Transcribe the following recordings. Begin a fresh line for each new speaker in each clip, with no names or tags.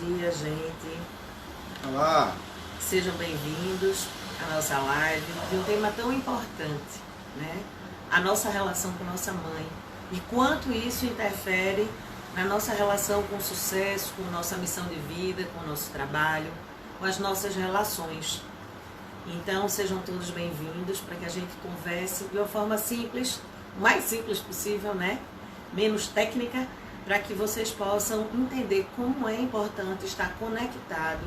dia, gente.
Olá!
Sejam bem-vindos à nossa live de um tema tão importante, né? A nossa relação com nossa mãe. E quanto isso interfere na nossa relação com o sucesso, com nossa missão de vida, com o nosso trabalho, com as nossas relações. Então, sejam todos bem-vindos para que a gente converse de uma forma simples, o mais simples possível, né? Menos técnica, para que vocês possam entender como é importante estar conectado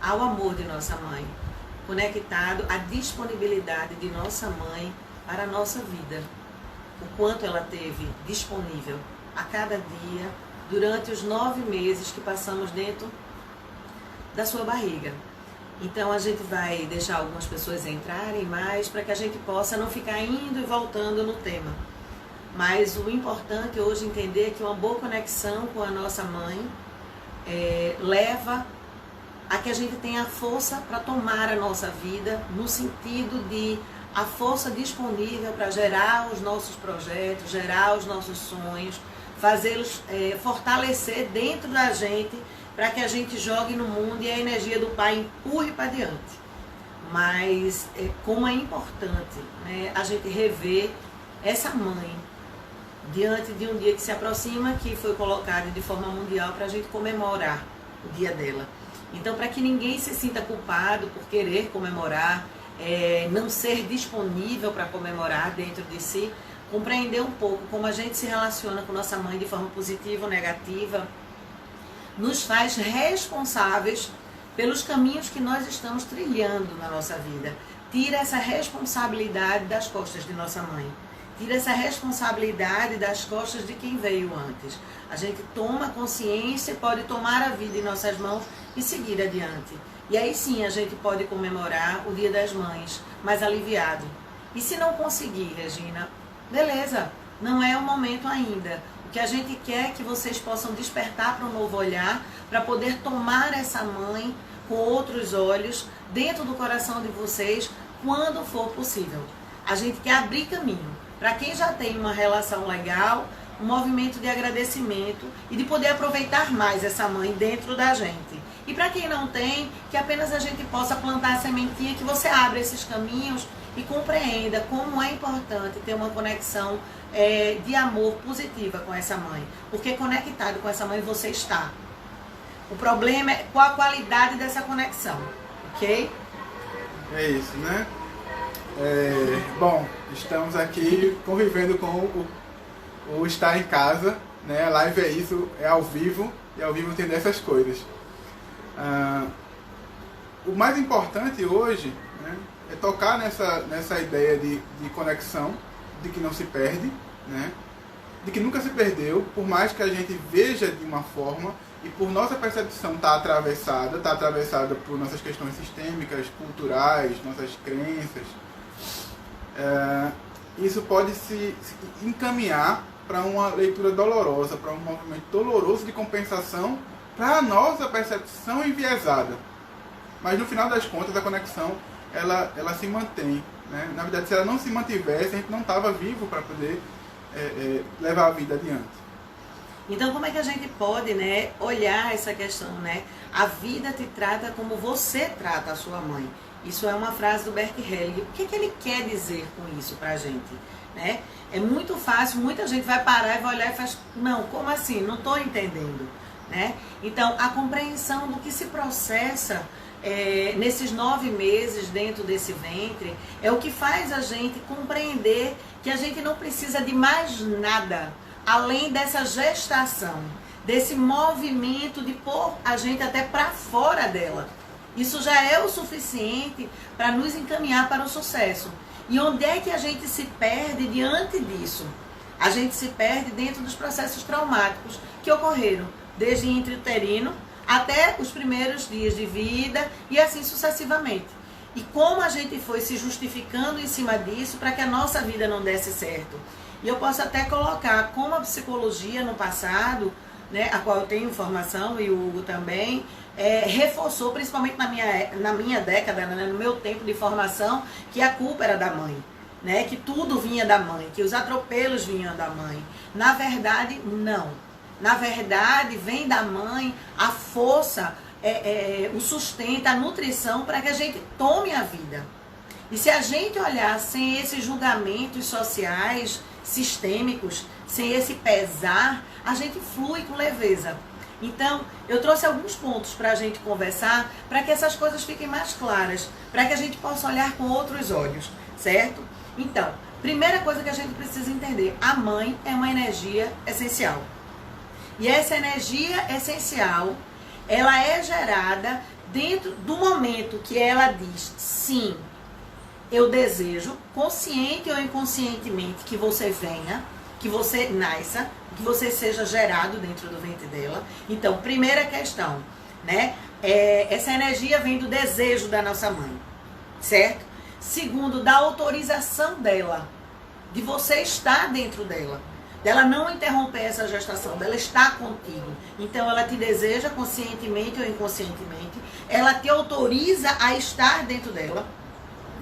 ao amor de nossa mãe, conectado à disponibilidade de nossa mãe para a nossa vida, o quanto ela teve disponível a cada dia durante os 9 meses que passamos dentro da sua barriga. Então a gente vai deixar algumas pessoas entrarem mais para que a gente possa não ficar indo e voltando no tema. Mas o importante hoje é entender que uma boa conexão com a nossa mãe leva a que a gente tenha a força para tomar a nossa vida, no sentido de a força disponível para gerar os nossos projetos, gerar os nossos sonhos, fazê-los fortalecer dentro da gente, para que a gente jogue no mundo e a energia do Pai empurre para diante. Mas como é importante, né, a gente rever essa mãe diante de um dia que se aproxima, que foi colocado de forma mundial para a gente comemorar o dia dela. Então, para que ninguém se sinta culpado por querer comemorar, não ser disponível para comemorar dentro de si, compreender um pouco como a gente se relaciona com nossa mãe de forma positiva ou negativa, nos faz responsáveis pelos caminhos que nós estamos trilhando na nossa vida. Tira essa responsabilidade das costas de nossa mãe. Tira essa responsabilidade das costas de quem veio antes. A gente toma consciência e pode tomar a vida em nossas mãos e seguir adiante. E aí sim a gente pode comemorar o Dia das Mães, mais aliviado. E se não conseguir, Regina, beleza, não é o momento ainda. O que a gente quer é que vocês possam despertar para um novo olhar, para poder tomar essa mãe com outros olhos dentro do coração de vocês quando for possível. A gente quer abrir caminho para quem já tem uma relação legal, um movimento de agradecimento e de poder aproveitar mais essa mãe dentro da gente. E para quem não tem, que apenas a gente possa plantar a sementinha, que você abra esses caminhos e compreenda como é importante ter uma conexão de amor positiva com essa mãe. Porque conectado com essa mãe você está. O problema é qual a qualidade dessa conexão, ok?
É isso, né? Bom, estamos aqui convivendo com o estar em casa, né? A live é isso, é ao vivo, e ao vivo tem dessas coisas. O mais importante hoje, né, é tocar nessa ideia de conexão, de que não se perde, né, de que nunca se perdeu, por mais que a gente veja de uma forma e por nossa percepção está atravessada por nossas questões sistêmicas, culturais, nossas crenças. Isso pode se encaminhar para uma leitura dolorosa, para um movimento doloroso de compensação para a nossa percepção enviesada. Mas no final das contas a conexão ela se mantém, né? Na verdade, se ela não se mantivesse, a gente não estava vivo para poder levar a vida adiante.
Então, como é que a gente pode, né, olhar essa questão, né? A vida te trata como você trata a sua mãe. Isso é uma frase do Bert Hellinger. O que ele quer dizer com isso pra gente, né? É muito fácil, muita gente vai parar e vai olhar e faz, não, como assim? Não estou entendendo, né? Então, a compreensão do que se processa nesses 9 meses dentro desse ventre é o que faz a gente compreender que a gente não precisa de mais nada além dessa gestação, desse movimento de pôr a gente até para fora dela. Isso já é o suficiente para nos encaminhar para o sucesso. E onde é que a gente se perde diante disso? A gente se perde dentro dos processos traumáticos que ocorreram desde intrauterino até os primeiros dias de vida e assim sucessivamente. E como a gente foi se justificando em cima disso para que a nossa vida não desse certo. E eu posso até colocar como a psicologia no passado, né, a qual eu tenho informação e o Hugo também, reforçou, principalmente na minha década, né, no meu tempo de formação, que a culpa era da mãe. Né, que tudo vinha da mãe, que os atropelos vinham da mãe. Na verdade, não. Na verdade, vem da mãe a força, o sustento, a nutrição para que a gente tome a vida. E se a gente olhar sem esses julgamentos sociais, sistêmicos, sem esse pesar, a gente flui com leveza. Então, eu trouxe alguns pontos para a gente conversar, para que essas coisas fiquem mais claras, para que a gente possa olhar com outros olhos, certo? Então, primeira coisa que a gente precisa entender, a mãe é uma energia essencial. E essa energia essencial, ela é gerada dentro do momento que ela diz, sim, eu desejo, consciente ou inconscientemente, que você venha, que você nasça, que você seja gerado dentro do ventre dela. Então, primeira questão, né? Essa energia vem do desejo da nossa mãe, certo? Segundo, da autorização dela, de você estar dentro dela, dela não interromper essa gestação, dela estar contigo. Então, ela te deseja conscientemente ou inconscientemente, ela te autoriza a estar dentro dela,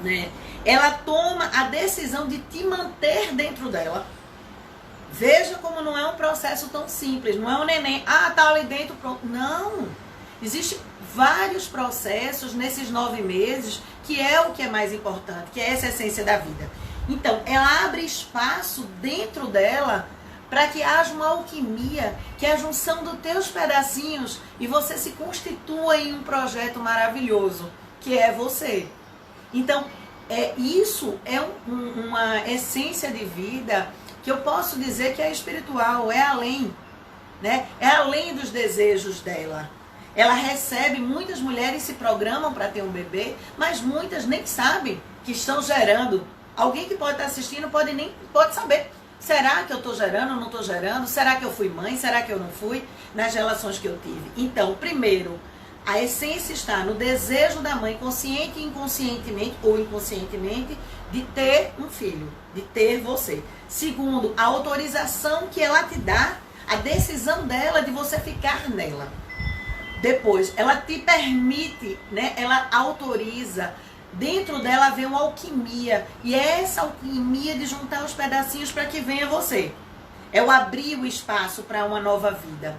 né? Ela toma a decisão de te manter dentro dela. Veja como não é um processo tão simples, não é um neném, tá ali dentro, pronto. Não, existem vários processos nesses 9 meses, que é o que é mais importante, que é essa essência da vida. Então, ela abre espaço dentro dela para que haja uma alquimia, que é a junção dos teus pedacinhos e você se constitua em um projeto maravilhoso, que é você. Então, isso é uma essência de vida que eu posso dizer que é espiritual, é além, né? É além dos desejos dela. Ela recebe, muitas mulheres se programam para ter um bebê, mas muitas nem sabem que estão gerando. Alguém que pode estar assistindo pode saber. Será que eu estou gerando ou não estou gerando? Será que eu fui mãe? Será que eu não fui? Nas relações que eu tive. Então, primeiro, a essência está no desejo da mãe, consciente e inconscientemente, ou inconscientemente, de ter um filho, de ter você. Segundo, a autorização que ela te dá, a decisão dela de você ficar nela. Depois, ela te permite, né? Ela autoriza. Dentro dela vem uma alquimia. E é essa alquimia de juntar os pedacinhos para que venha você. É o abrir o espaço para uma nova vida.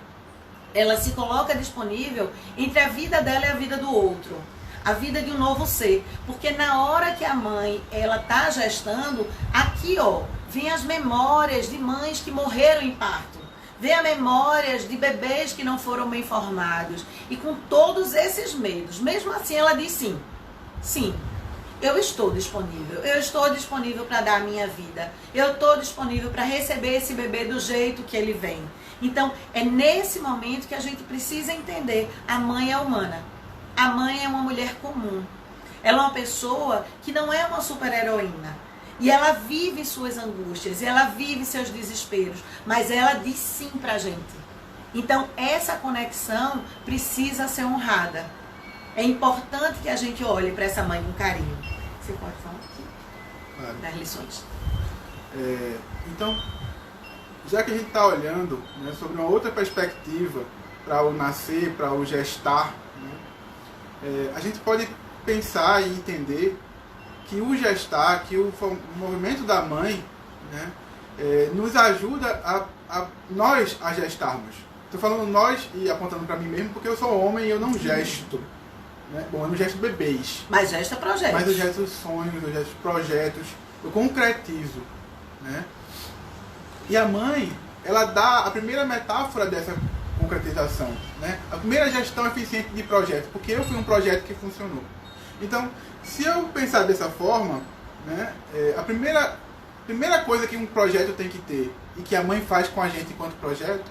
Ela se coloca disponível entre a vida dela e a vida do outro. A vida de um novo ser. Porque na hora que a mãe, ela tá gestando, aqui, vem as memórias de mães que morreram em parto. Vem as memórias de bebês que não foram bem formados. E com todos esses medos, mesmo assim ela diz sim. Sim, eu estou disponível. Eu estou disponível para dar a minha vida. Eu estou disponível para receber esse bebê do jeito que ele vem. Então, é nesse momento que a gente precisa entender. A mãe é humana. A mãe é uma mulher comum. Ela é uma pessoa que não é uma super-heroína. E ela vive suas angústias, e ela vive seus desesperos. Mas ela diz sim pra gente. Então, essa conexão precisa ser honrada. É importante que a gente olhe para essa mãe com carinho. Você pode falar aqui?
Claro.
Das lições.
Então, já que a gente está olhando, né, sobre uma outra perspectiva para o nascer, para o gestar, né, a gente pode pensar e entender que o gestar, que o movimento da mãe, né, nos ajuda a nós a gestarmos. Estou falando nós e apontando para mim mesmo porque eu sou homem e eu não gesto. Né? Bom, eu não gesto bebês.
Mas gesta projetos.
Mas eu gesto sonhos, eu gesto projetos, eu concretizo. Né? E a mãe, ela dá a primeira metáfora dessa concretização. Né? A primeira gestão eficiente de projeto, porque eu fui um projeto que funcionou. Então, se eu pensar dessa forma, né, a primeira coisa que um projeto tem que ter, e que a mãe faz com a gente enquanto projeto,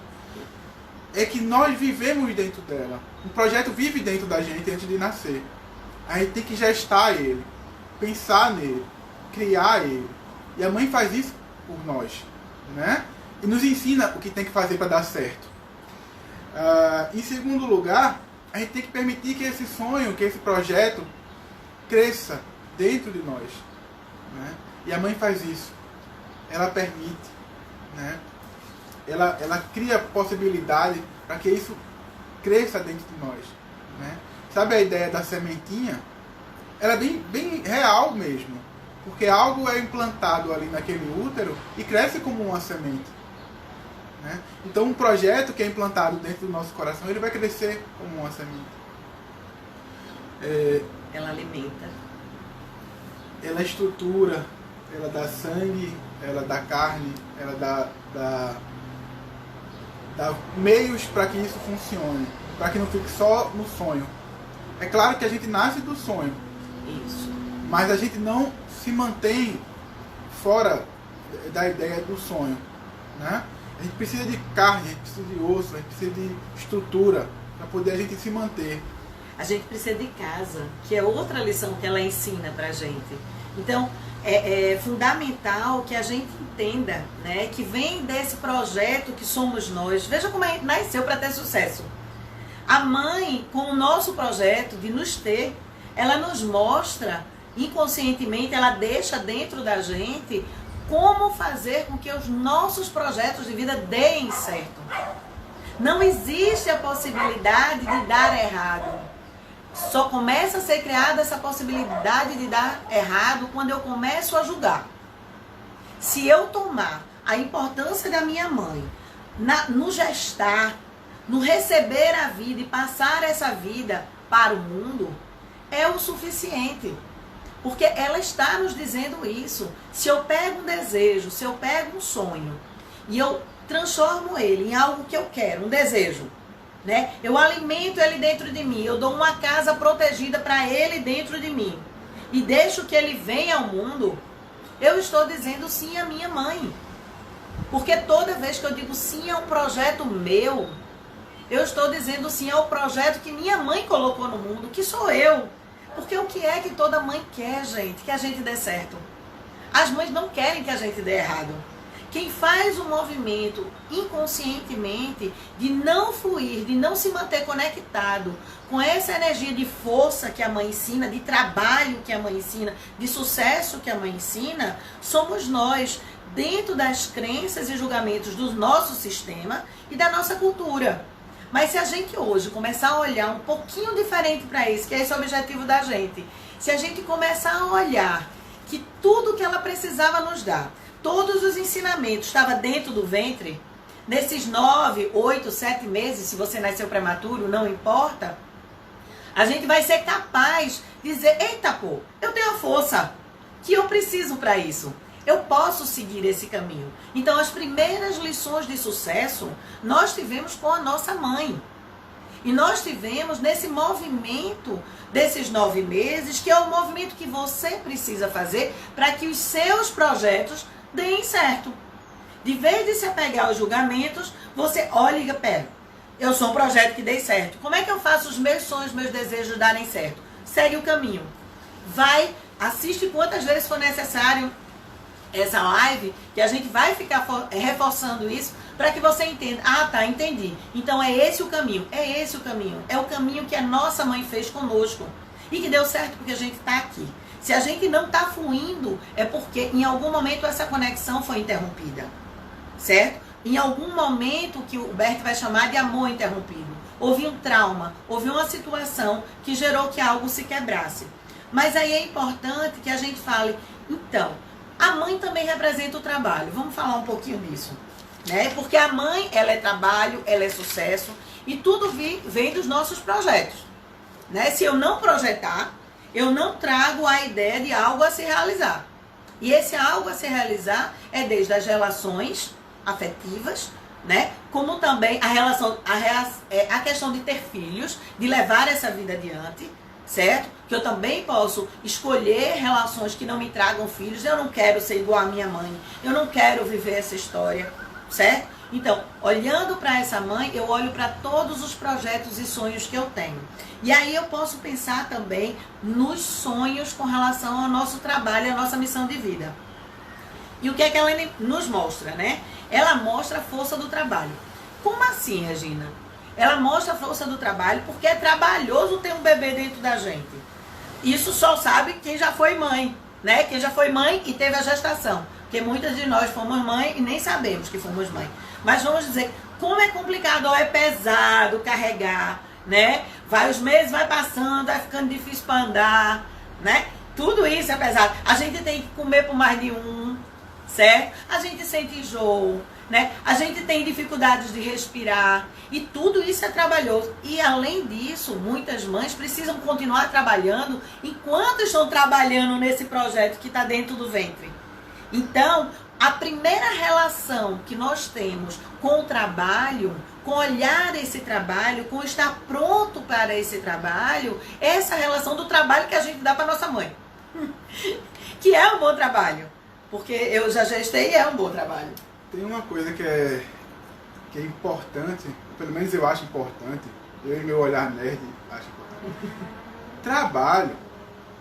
é que nós vivemos dentro dela. O projeto vive dentro da gente antes de nascer. A gente tem que gestar ele, pensar nele, criar ele. E a mãe faz isso por nós, né? E nos ensina o que tem que fazer para dar certo. Em segundo lugar, a gente tem que permitir que esse sonho, que esse projeto cresça dentro de nós, né? E a mãe faz isso. Ela permite, né? Ela cria possibilidade para que isso cresça dentro de nós, né? Sabe a ideia da sementinha? Ela é bem real mesmo, porque algo é implantado ali naquele útero e cresce como uma semente, né? Então um projeto que é implantado dentro do nosso coração, ele vai crescer como uma semente.
Ela alimenta.
Ela estrutura, ela dá sangue, ela dá carne, ela dá meios para que isso funcione, para que não fique só no sonho. É claro que a gente nasce do sonho.
Isso.
Mas a gente não se mantém fora da ideia do sonho, né? A gente precisa de carne, a gente precisa de osso, a gente precisa de estrutura para poder a gente se manter.
A gente precisa de casa, que é outra lição que ela ensina pra gente. Então, é fundamental que a gente entenda, né, que vem desse projeto que somos nós. Veja como a gente nasceu para ter sucesso. A mãe, com o nosso projeto de nos ter, ela nos mostra, inconscientemente, ela deixa dentro da gente como fazer com que os nossos projetos de vida deem certo. Não existe a possibilidade de dar errado. Só começa a ser criada essa possibilidade de dar errado quando eu começo a julgar. Se eu tomar a importância da minha mãe no gestar, no receber a vida e passar essa vida para o mundo, é o suficiente. Porque ela está nos dizendo isso. Se eu pego um desejo, se eu pego um sonho e eu transformo ele em algo que eu quero, um desejo, né? Eu alimento ele dentro de mim, eu dou uma casa protegida para ele dentro de mim e deixo que ele venha ao mundo, eu estou dizendo sim à minha mãe. Porque toda vez que eu digo sim a um projeto meu, eu estou dizendo sim ao projeto que minha mãe colocou no mundo, que sou eu. Porque o que é que toda mãe quer, gente? Que a gente dê certo. As mães não querem que a gente dê errado. Quem faz o movimento inconscientemente de não fluir, de não se manter conectado com essa energia de força que a mãe ensina, de trabalho que a mãe ensina, de sucesso que a mãe ensina, somos nós, dentro das crenças e julgamentos do nosso sistema e da nossa cultura. Mas se a gente hoje começar a olhar um pouquinho diferente para isso, que é esse o objetivo da gente, se a gente começar a olhar que tudo que ela precisava nos dar, todos os ensinamentos estavam dentro do ventre, nesses 9, 8, 7 meses, se você nasceu prematuro, não importa, a gente vai ser capaz de dizer, eita pô, eu tenho a força que eu preciso para isso. Eu posso seguir esse caminho. Então, as primeiras lições de sucesso, nós tivemos com a nossa mãe. E nós tivemos nesse movimento desses 9 meses, que é o movimento que você precisa fazer para que os seus projetos deem certo. De vez de se apegar aos julgamentos, você olha e diga, pera, eu sou um projeto que dê certo. Como é que eu faço os meus sonhos, meus desejos darem certo? Segue o caminho. Vai, assiste quantas vezes for necessário essa live, que a gente vai ficar reforçando isso para que você entenda. Ah, tá, entendi. Então é esse o caminho. É esse o caminho. É o caminho que a nossa mãe fez conosco. E que deu certo porque a gente está aqui. Se a gente não está fluindo, é porque em algum momento essa conexão foi interrompida. Certo? Em algum momento que o Bert vai chamar de amor interrompido. Houve um trauma, houve uma situação que gerou que algo se quebrasse. Mas aí é importante que a gente fale, então, a mãe também representa o trabalho. Vamos falar um pouquinho disso, né? Porque a mãe, ela é trabalho, ela é sucesso e tudo vem dos nossos projetos, né? Se eu não projetar, eu não trago a ideia de algo a se realizar. E esse algo a se realizar é desde as relações afetivas, né? Como também a questão de ter filhos, de levar essa vida adiante, certo? Que eu também posso escolher relações que não me tragam filhos. Eu não quero ser igual à minha mãe. Eu não quero viver essa história, certo? Então, olhando para essa mãe, eu olho para todos os projetos e sonhos que eu tenho. E aí eu posso pensar também nos sonhos com relação ao nosso trabalho, à nossa missão de vida. E o que é que ela nos mostra, né? Ela mostra a força do trabalho. Como assim, Regina? Ela mostra a força do trabalho porque é trabalhoso ter um bebê dentro da gente. Isso só sabe quem já foi mãe, né? Quem já foi mãe e teve a gestação. Porque muitas de nós fomos mãe e nem sabemos que fomos mãe. Mas vamos dizer, como é complicado ou é pesado carregar, né? Os meses vai passando, vai ficando difícil para andar, né? Tudo isso é pesado. A gente tem que comer por mais de um, certo? A gente sente enjoo, né? A gente tem dificuldades de respirar e tudo isso é trabalhoso. E além disso, muitas mães precisam continuar trabalhando enquanto estão trabalhando nesse projeto que está dentro do ventre. Então, a primeira relação que nós temos com o trabalho, com olhar esse trabalho, com estar pronto para esse trabalho, é essa relação do trabalho que a gente dá para nossa mãe. Que é um bom trabalho. Porque eu já gestei e é um bom trabalho.
Tem uma coisa que é importante, pelo menos eu acho importante, eu e meu olhar nerd acho importante. Trabalho,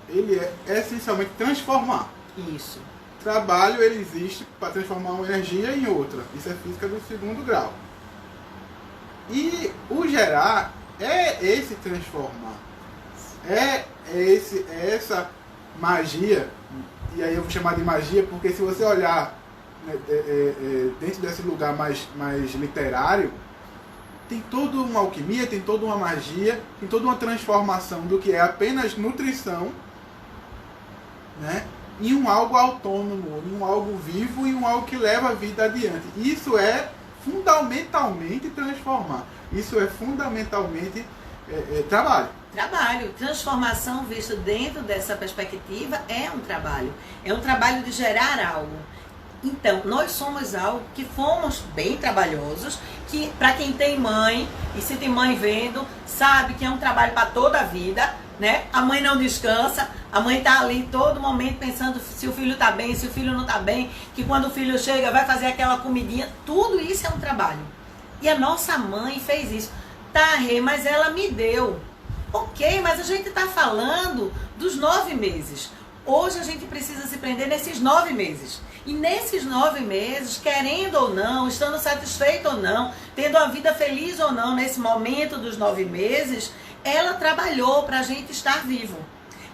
ele é essencialmente transformar.
Isso.
Trabalho, ele existe para transformar uma energia em outra. Isso é física do 2º grau. E o gerar é esse transformar. É essa magia. E aí eu vou chamar de magia porque se você olhar dentro desse lugar mais literário, tem toda uma alquimia, tem toda uma magia, tem toda uma transformação do que é apenas nutrição, né, em um algo autônomo, em um algo vivo, em um algo que leva a vida adiante. Isso é fundamentalmente transformar. Isso é fundamentalmente trabalho.
Trabalho. Transformação vista dentro dessa perspectiva é um trabalho. É um trabalho de gerar algo. Então, nós somos algo que fomos bem trabalhosos, que para quem tem mãe, e se tem mãe vendo, sabe que é um trabalho para toda a vida, né? A mãe não descansa, a mãe tá ali todo momento pensando se o filho tá bem, se o filho não tá bem, que quando o filho chega vai fazer aquela comidinha, tudo isso é um trabalho. E a nossa mãe fez isso. Tá, Rê, mas ela me deu. Ok, mas a gente tá falando dos 9 meses. Hoje a gente precisa se prender nesses 9 meses. E nesses 9 meses, querendo ou não, estando satisfeito ou não, tendo a vida feliz ou não, nesse momento dos 9 meses, ela trabalhou para a gente estar vivo.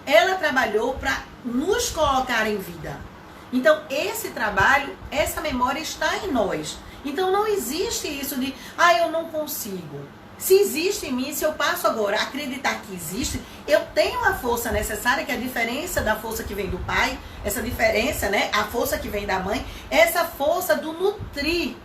Ela trabalhou para nos colocar em vida. Então, esse trabalho, essa memória está em nós. Então, não existe isso de, eu não consigo. Se existe em mim, se eu passo agora a acreditar que existe, eu tenho a força necessária, que é a diferença da força que vem do pai, essa diferença, né? A força que vem da mãe, essa força do nutrir,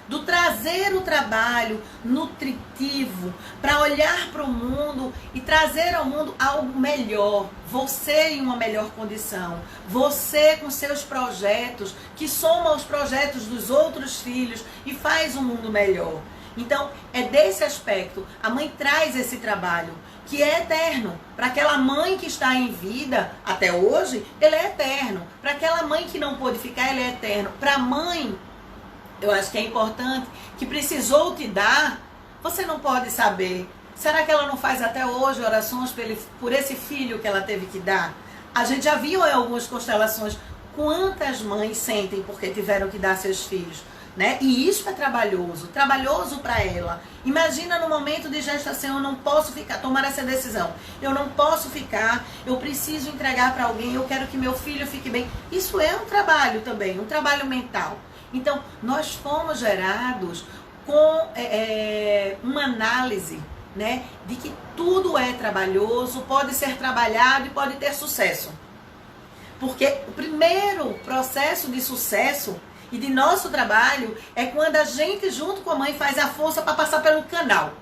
do trazer o trabalho nutritivo, para olhar para o mundo e trazer ao mundo algo melhor. Você em uma melhor condição, você com seus projetos, que soma os projetos dos outros filhos e faz um mundo melhor. Então, é desse aspecto, a mãe traz esse trabalho, que é eterno. Para aquela mãe que está em vida até hoje, ele é eterno. Para aquela mãe que não pôde ficar, ele é eterno. Para a mãe, eu acho que é importante, que precisou te dar, você não pode saber. Será que ela não faz até hoje orações por esse filho que ela teve que dar? A gente já viu em algumas constelações quantas mães sentem porque tiveram que dar seus filhos. Né? E isso é trabalhoso para ela. Imagina no momento de gestação, eu não posso ficar, tomar essa decisão. Eu não posso ficar, eu preciso entregar para alguém, eu quero que meu filho fique bem. Isso é um trabalho também, um trabalho mental. Então, nós fomos gerados com uma análise, né, de que tudo é trabalhoso, pode ser trabalhado e pode ter sucesso. Porque o primeiro processo de sucesso e de nosso trabalho é quando a gente, junto com a mãe, faz a força para passar pelo canal.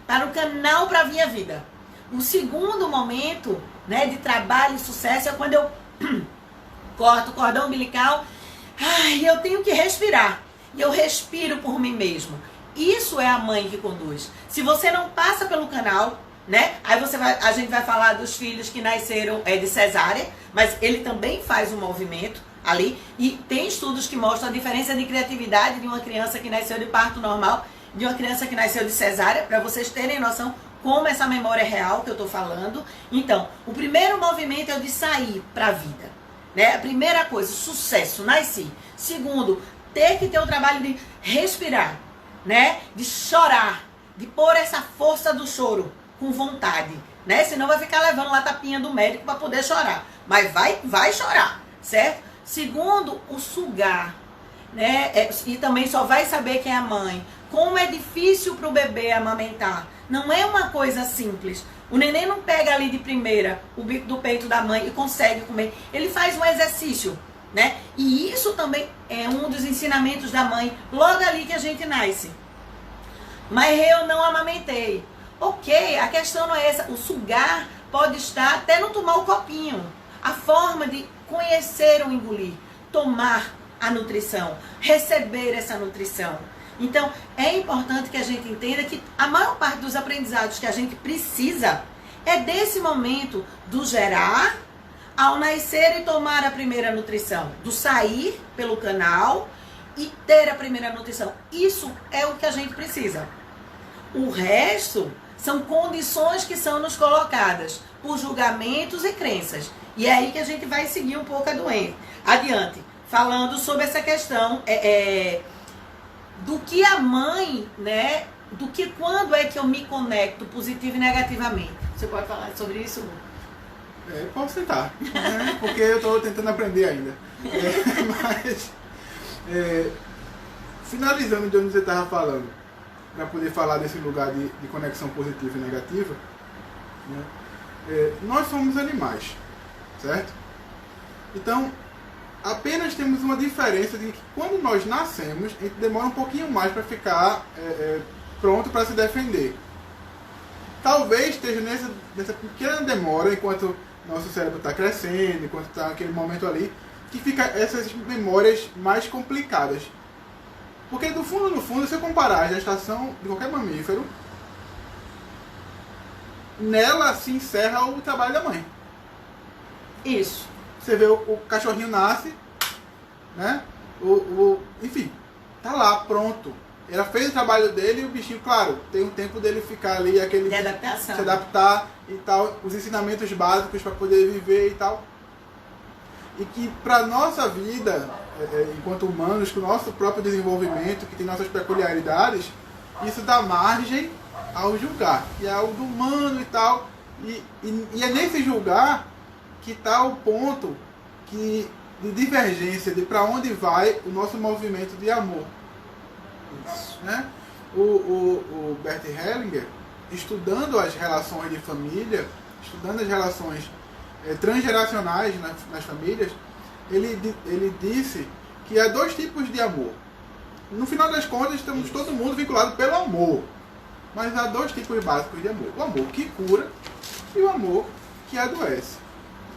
Para o canal para vir a vida. O segundo momento, né, de trabalho e sucesso é quando eu corto o cordão umbilical. Eu tenho que respirar. E eu respiro por mim mesmo. Isso é a mãe que conduz. Se você não passa pelo canal, né? Aí a gente vai falar dos filhos que nasceram de cesárea, mas ele também faz um movimento ali, e tem estudos que mostram a diferença de criatividade de uma criança que nasceu de parto normal, de uma criança que nasceu de cesárea, para vocês terem noção como essa memória é real que eu estou falando. Então, o primeiro movimento é o de sair para a vida, né? A primeira coisa, sucesso, nasci. Segundo, ter que ter o trabalho de respirar, né? De chorar, de pôr essa força do choro com vontade, né? Senão vai ficar levando lá a tapinha do médico para poder chorar, mas vai chorar, certo? Segundo, o sugar, né? E também só vai saber quem é a mãe. Como é difícil para o bebê amamentar. Não é uma coisa simples. O neném não pega ali de primeira o bico do peito da mãe e consegue comer. Ele faz um exercício, né? E isso também é um dos ensinamentos da mãe, logo ali que a gente nasce. Mas eu não amamentei. Ok, a questão não é essa. O sugar pode estar até não tomar o copinho. A forma de conhecer o engolir, tomar a nutrição, receber essa nutrição. Então, é importante que a gente entenda que a maior parte dos aprendizados que a gente precisa é desse momento do gerar, ao nascer e tomar a primeira nutrição, do sair pelo canal e ter a primeira nutrição. Isso é o que a gente precisa. O resto são condições que são nos colocadas por julgamentos e crenças. E é aí que a gente vai seguir um pouco adiante, falando sobre essa questão do que a mãe, né, do que quando é que eu me conecto positivo e negativamente. Você pode falar sobre isso, Lu?
Posso tentar, né? Porque eu estou tentando aprender ainda. Finalizando de onde você estava falando, para poder falar desse lugar de conexão positiva e negativa, né? Nós somos animais, certo? Então, apenas temos uma diferença de que quando nós nascemos, a gente demora um pouquinho mais para ficar pronto para se defender. Talvez esteja nessa pequena demora, enquanto nosso cérebro está crescendo, enquanto está naquele momento ali, que fica essas memórias mais complicadas. Porque no fundo, se eu comparar a gestação de qualquer mamífero, nela se encerra o trabalho da mãe.
Isso.
Você vê o cachorrinho nasce, né? Enfim, tá lá, pronto. Ela fez o trabalho dele e o bichinho, claro, tem um tempo dele ficar ali, aquele
de adaptação,
se adaptar e tal, os ensinamentos básicos para poder viver e tal. E que para nossa vida, enquanto humanos, com o nosso próprio desenvolvimento, que tem nossas peculiaridades, isso dá margem ao julgar, que é algo do humano e tal. E é nesse julgar que está o ponto de divergência de para onde vai o nosso movimento de amor. Isso. Né? O Bert Hellinger, estudando as relações de família, estudando as relações transgeracionais nas famílias, ele disse que há dois tipos de amor. No final das contas, estamos todo mundo vinculado pelo amor. Mas há dois tipos básicos de amor. O amor que cura e o amor que adoece.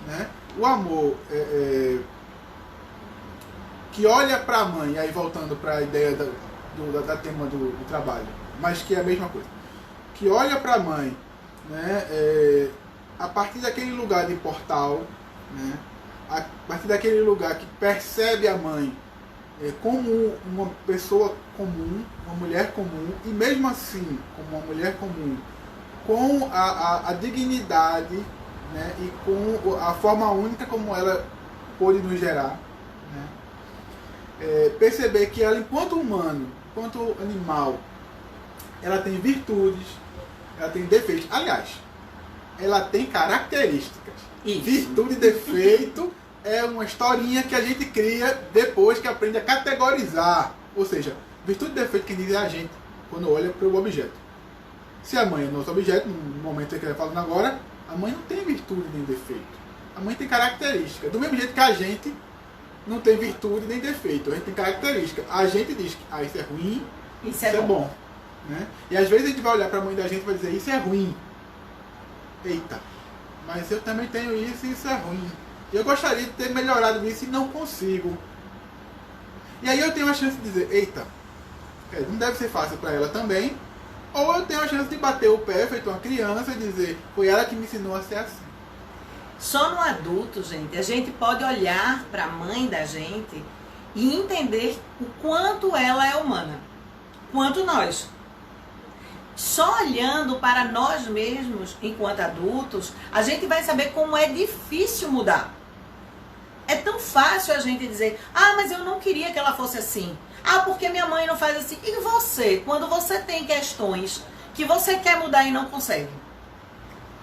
Né? O amor que olha para a mãe, aí voltando para a ideia da tema do trabalho, mas que é a mesma coisa, que olha para a mãe, né, a partir daquele lugar de portal, né, a partir daquele lugar que percebe a mãe como uma pessoa comum, uma mulher comum, e mesmo assim, como uma mulher comum, com a dignidade, né, e com a forma única como ela pôde nos gerar, né, perceber que ela, enquanto humano, enquanto animal, ela tem virtudes, ela tem defeitos. Aliás, ela tem características. Isso. Virtude e defeito é uma historinha que a gente cria depois que aprende a categorizar. Ou seja, virtude e defeito quem diz é a gente, quando olha para o objeto. Se a mãe é nosso objeto, no momento que ele está falando agora, a mãe não tem virtude nem defeito. A mãe tem característica. Do mesmo jeito que a gente não tem virtude nem defeito. A gente tem característica. A gente diz que isso é ruim, isso é bom. Né? E às vezes a gente vai olhar para a mãe da gente e vai dizer, isso é ruim. Eita, mas eu também tenho isso e isso é ruim. Eu gostaria de ter melhorado isso e não consigo. E aí eu tenho a chance de dizer, eita, não deve ser fácil para ela também. Ou eu tenho a chance de bater o pé, feito uma criança, e dizer, foi ela que me ensinou a ser assim.
Só no adulto, gente, a gente pode olhar para a mãe da gente e entender o quanto ela é humana, quanto nós. Só olhando para nós mesmos, enquanto adultos, a gente vai saber como é difícil mudar. É tão fácil a gente dizer, mas eu não queria que ela fosse assim. Porque minha mãe não faz assim. E você, quando você tem questões que você quer mudar e não consegue?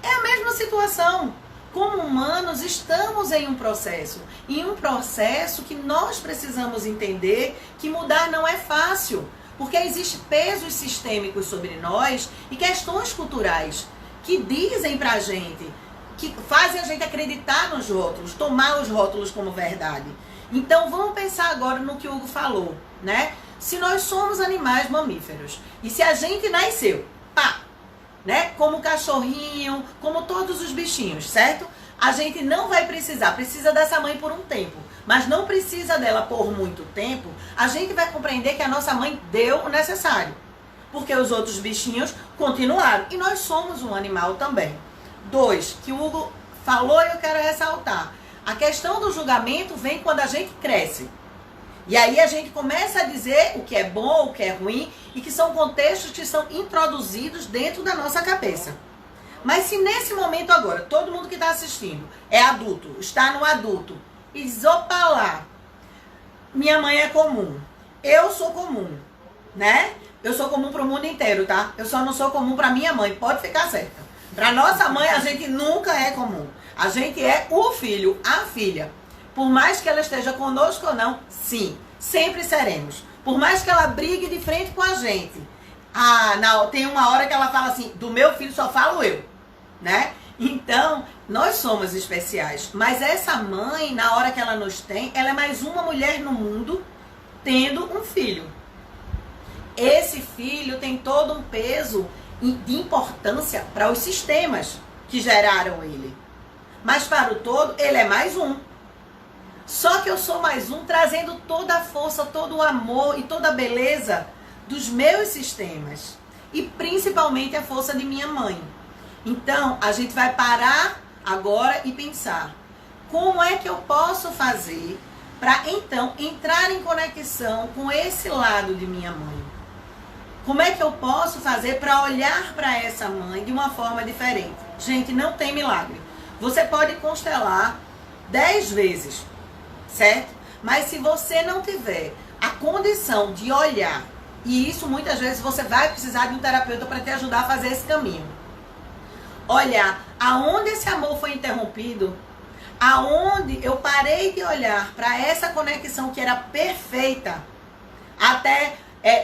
É a mesma situação. Como humanos, estamos em um processo. E um processo que nós precisamos entender que mudar não é fácil. Porque existem pesos sistêmicos sobre nós e questões culturais que dizem pra gente, que fazem a gente acreditar nos rótulos, tomar os rótulos como verdade. Então vamos pensar agora no que o Hugo falou, né? Se nós somos animais mamíferos e se a gente nasceu, pá, né? Como cachorrinho, como todos os bichinhos, certo? A gente não vai precisa dessa mãe por um tempo, mas não precisa dela por muito tempo. A gente vai compreender que a nossa mãe deu o necessário, porque os outros bichinhos continuaram e nós somos um animal também. 2, que o Hugo falou e eu quero ressaltar. A questão do julgamento vem quando a gente cresce. E aí a gente começa a dizer o que é bom, o que é ruim, e que são contextos que são introduzidos dentro da nossa cabeça. Mas se nesse momento agora, todo mundo que está assistindo é adulto, está no adulto, e diz, opa lá, minha mãe é comum, eu sou comum, né? Eu sou comum para o mundo inteiro, tá? Eu só não sou comum para minha mãe, pode ficar certa. Para nossa mãe, a gente nunca é comum. A gente é o filho, a filha. Por mais que ela esteja conosco ou não, sim, sempre seremos. Por mais que ela brigue de frente com a gente. Tem uma hora que ela fala assim, do meu filho só falo eu, né? Então, nós somos especiais. Mas essa mãe, na hora que ela nos tem, ela é mais uma mulher no mundo tendo um filho. Esse filho tem todo um peso de importância para os sistemas que geraram ele. Mas para o todo, ele é mais um. Só que eu sou mais um trazendo toda a força, todo o amor e toda a beleza dos meus sistemas. E principalmente a força de minha mãe. Então, a gente vai parar agora e pensar. Como é que eu posso fazer para, então, entrar em conexão com esse lado de minha mãe? Como é que eu posso fazer para olhar para essa mãe de uma forma diferente? Gente, não tem milagre. Você pode constelar 10 vezes, certo? Mas se você não tiver a condição de olhar, e isso muitas vezes você vai precisar de um terapeuta para te ajudar a fazer esse caminho. Olhar aonde esse amor foi interrompido, aonde eu parei de olhar para essa conexão que era perfeita, até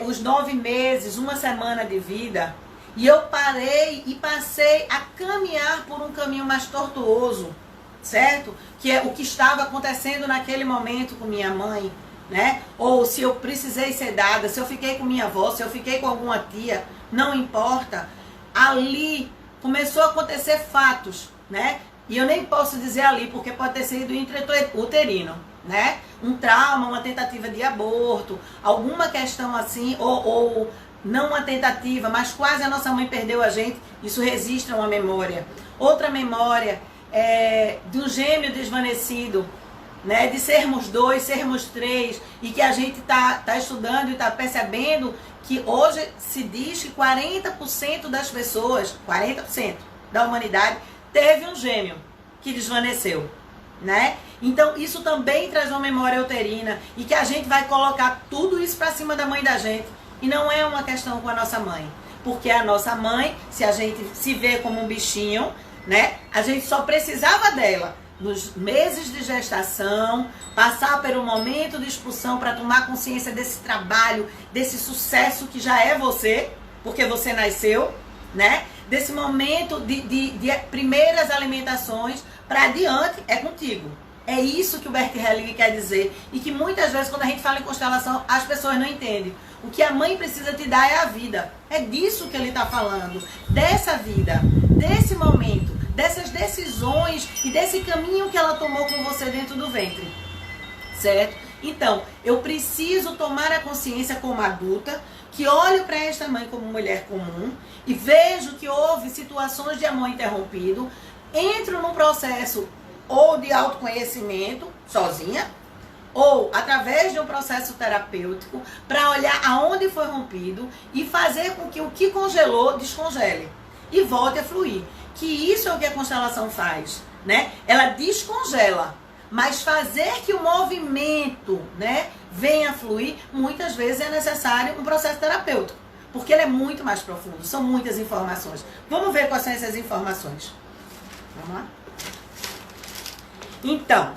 os 9 meses, 1 semana de vida, e eu parei e passei a caminhar por um caminho mais tortuoso, certo? Que é o que estava acontecendo naquele momento com minha mãe, né? Ou se eu precisei ser dada, se eu fiquei com minha avó, se eu fiquei com alguma tia, não importa. Ali começou a acontecer fatos, né? E eu nem posso dizer ali, porque pode ter sido intrauterino, né? Um trauma, uma tentativa de aborto, alguma questão assim, ou não uma tentativa, mas quase a nossa mãe perdeu a gente, isso registra uma memória. Outra memória de um gêmeo desvanecido, né? De sermos 2, sermos 3, e que a gente tá estudando e está percebendo que hoje se diz que 40% das pessoas, 40% da humanidade, teve um gêmeo que desvaneceu, né? Então isso também traz uma memória uterina e que a gente vai colocar tudo isso para cima da mãe da gente. E não é uma questão com a nossa mãe, porque a nossa mãe, se a gente se vê como um bichinho, né? A gente só precisava dela nos meses de gestação, passar por um momento de expulsão para tomar consciência desse trabalho, desse sucesso que já é você, porque você nasceu, né? Desse momento de primeiras alimentações para adiante é contigo. É isso que o Bert Helling quer dizer. E que muitas vezes quando a gente fala em constelação, as pessoas não entendem. O que a mãe precisa te dar é a vida. É disso que ele está falando. Dessa vida, desse momento, dessas decisões e desse caminho que ela tomou com você dentro do ventre. Certo? Então, eu preciso tomar a consciência como adulta, que olho para esta mãe como mulher comum e vejo que houve situações de amor interrompido, entro num processo ou de autoconhecimento, sozinha, ou através de um processo terapêutico, para olhar aonde foi rompido e fazer com que o que congelou, descongele e volte a fluir. Que isso é o que a constelação faz, né? Ela descongela, mas fazer que o movimento, né, venha a fluir, muitas vezes é necessário um processo terapêutico, porque ele é muito mais profundo, são muitas informações. Vamos ver quais são essas informações. Vamos lá? Então,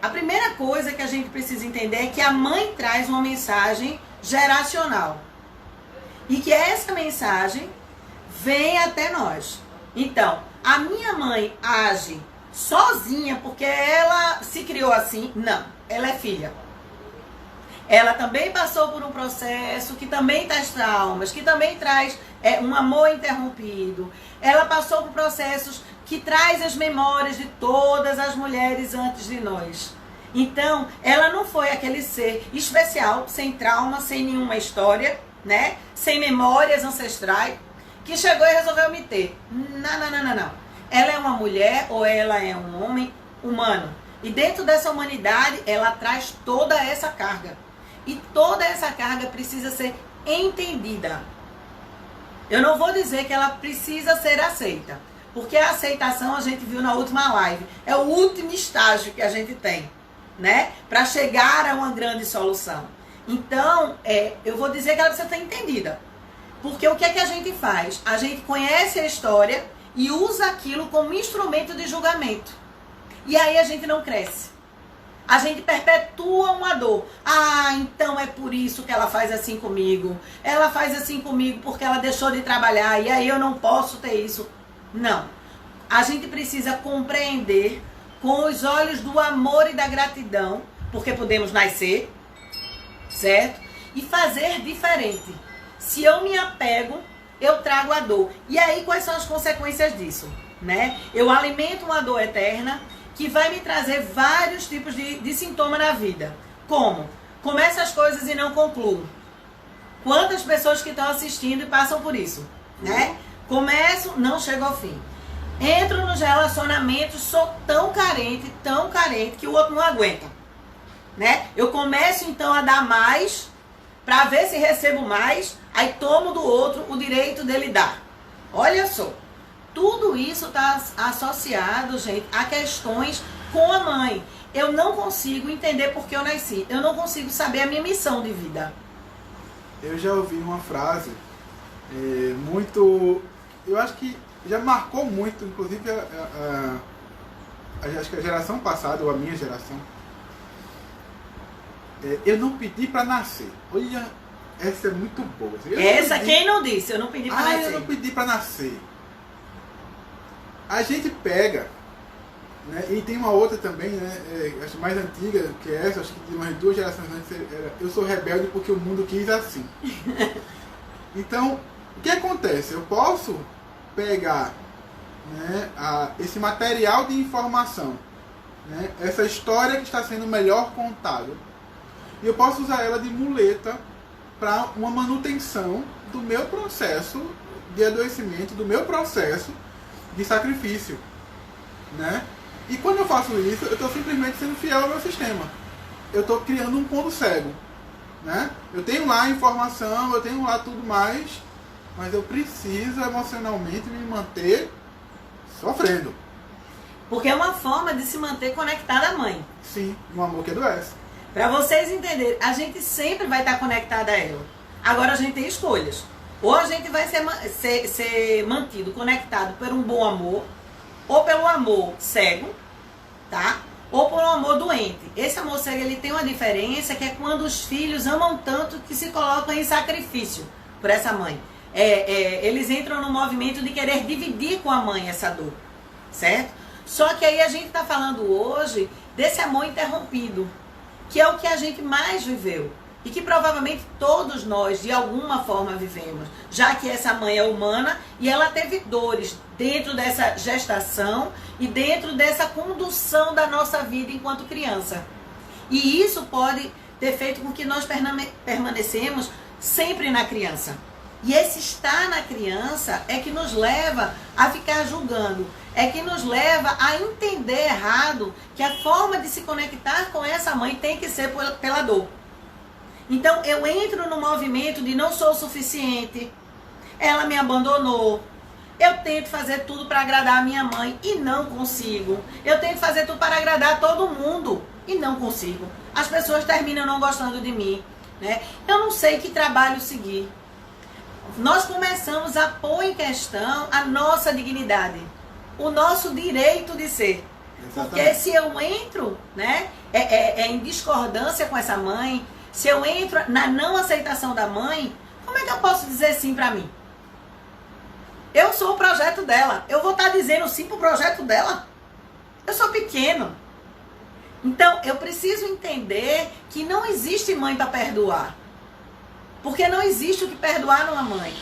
a primeira coisa que a gente precisa entender é que a mãe traz uma mensagem geracional. E que essa mensagem vem até nós. Então, a minha mãe age sozinha, porque ela se criou assim. Não, ela é filha. Ela também passou por um processo que também traz traumas, que também traz um amor interrompido. Ela passou por processos que traz as memórias de todas as mulheres antes de nós. Então, ela não foi aquele ser especial, sem trauma, sem nenhuma história, né? Sem memórias ancestrais, que chegou e resolveu me ter. Não. Ela é uma mulher ou ela é um homem humano. E dentro dessa humanidade, ela traz toda essa carga. E toda essa carga precisa ser entendida. Eu não vou dizer que ela precisa ser aceita, porque a aceitação a gente viu na última live. É o último estágio que a gente tem, né? Para chegar a uma grande solução. Então, eu vou dizer que ela precisa ser entendida. Porque o que é que a gente faz? A gente conhece a história e usa aquilo como instrumento de julgamento. E aí a gente não cresce. A gente perpetua uma dor. Ah, então é por isso que ela faz assim comigo. Ela faz assim comigo porque ela deixou de trabalhar e aí eu não posso ter isso. Não. A gente precisa compreender com os olhos do amor e da gratidão, porque podemos nascer, certo? E fazer diferente. Se eu me apego, eu trago a dor. E aí quais são as consequências disso, né? Eu alimento uma dor eterna que vai me trazer vários tipos de sintoma na vida. Como? Começo as coisas e não concluo. Quantas pessoas que estão assistindo e passam por isso, né? Começo, não chego ao fim. Entro nos relacionamentos, sou tão carente, que o outro não aguenta, né? Eu começo então a dar mais para ver se recebo mais, aí tomo do outro o direito dele dar. Olha só. Tudo isso está associado, gente, a questões com a mãe. Eu não consigo entender por que eu nasci. Eu não consigo saber a minha missão de vida.
Eu já ouvi uma frase muito... Eu acho que já marcou muito, inclusive acho que a geração passada, ou a minha geração. Eu não pedi para nascer. Olha, essa é muito boa.
Quem não disse? Eu não pedi para nascer.
Eu não pedi para nascer. A gente pega, né, e tem uma outra também, né, acho mais antiga que essa, acho que de umas 2 gerações antes, eu sou rebelde porque o mundo quis assim. Então, o que acontece? Eu posso pegar, né, esse material de informação, né, essa história que está sendo melhor contada, e eu posso usar ela de muleta para uma manutenção do meu processo de adoecimento, do meu processo de sacrifício, né? E quando eu faço isso, eu estou simplesmente sendo fiel ao meu sistema. Eu estou criando um ponto cego, né? Eu tenho lá a informação, eu tenho lá tudo mais, mas eu preciso emocionalmente me manter sofrendo.
Porque é uma forma de se manter conectada à mãe.
Sim, um amor que adoece.
Para vocês entenderem, a gente sempre vai estar conectada a ela. Agora a gente tem escolhas. Ou a gente vai ser mantido, conectado por um bom amor, ou pelo amor cego, tá? Ou por um amor doente. Esse amor cego, ele tem uma diferença, que é quando os filhos amam tanto que se colocam em sacrifício por essa mãe. Eles entram no movimento de querer dividir com a mãe essa dor, certo? Só que aí a gente está falando hoje desse amor interrompido, que é o que a gente mais viveu. E que provavelmente todos nós, de alguma forma, vivemos. Já que essa mãe é humana e ela teve dores dentro dessa gestação e dentro dessa condução da nossa vida enquanto criança. E isso pode ter feito com que nós permanecemos sempre na criança. E esse estar na criança é que nos leva a ficar julgando. É que nos leva a entender errado que a forma de se conectar com essa mãe tem que ser pela dor. Então, eu entro no movimento de não sou o suficiente, ela me abandonou, eu tento fazer tudo para agradar a minha mãe e não consigo. Eu tento fazer tudo para agradar todo mundo e não consigo. As pessoas terminam não gostando de mim, né? Eu não sei que trabalho seguir. Nós começamos a pôr em questão a nossa dignidade, o nosso direito de ser.
Exatamente.
Porque se eu entro, né, em discordância com essa mãe, se eu entro na não aceitação da mãe, como é que eu posso dizer sim pra mim? Eu sou o projeto dela. Eu vou estar dizendo sim pro projeto dela? Eu sou pequeno. Então, eu preciso entender que não existe mãe para perdoar. Porque não existe o que perdoar numa mãe.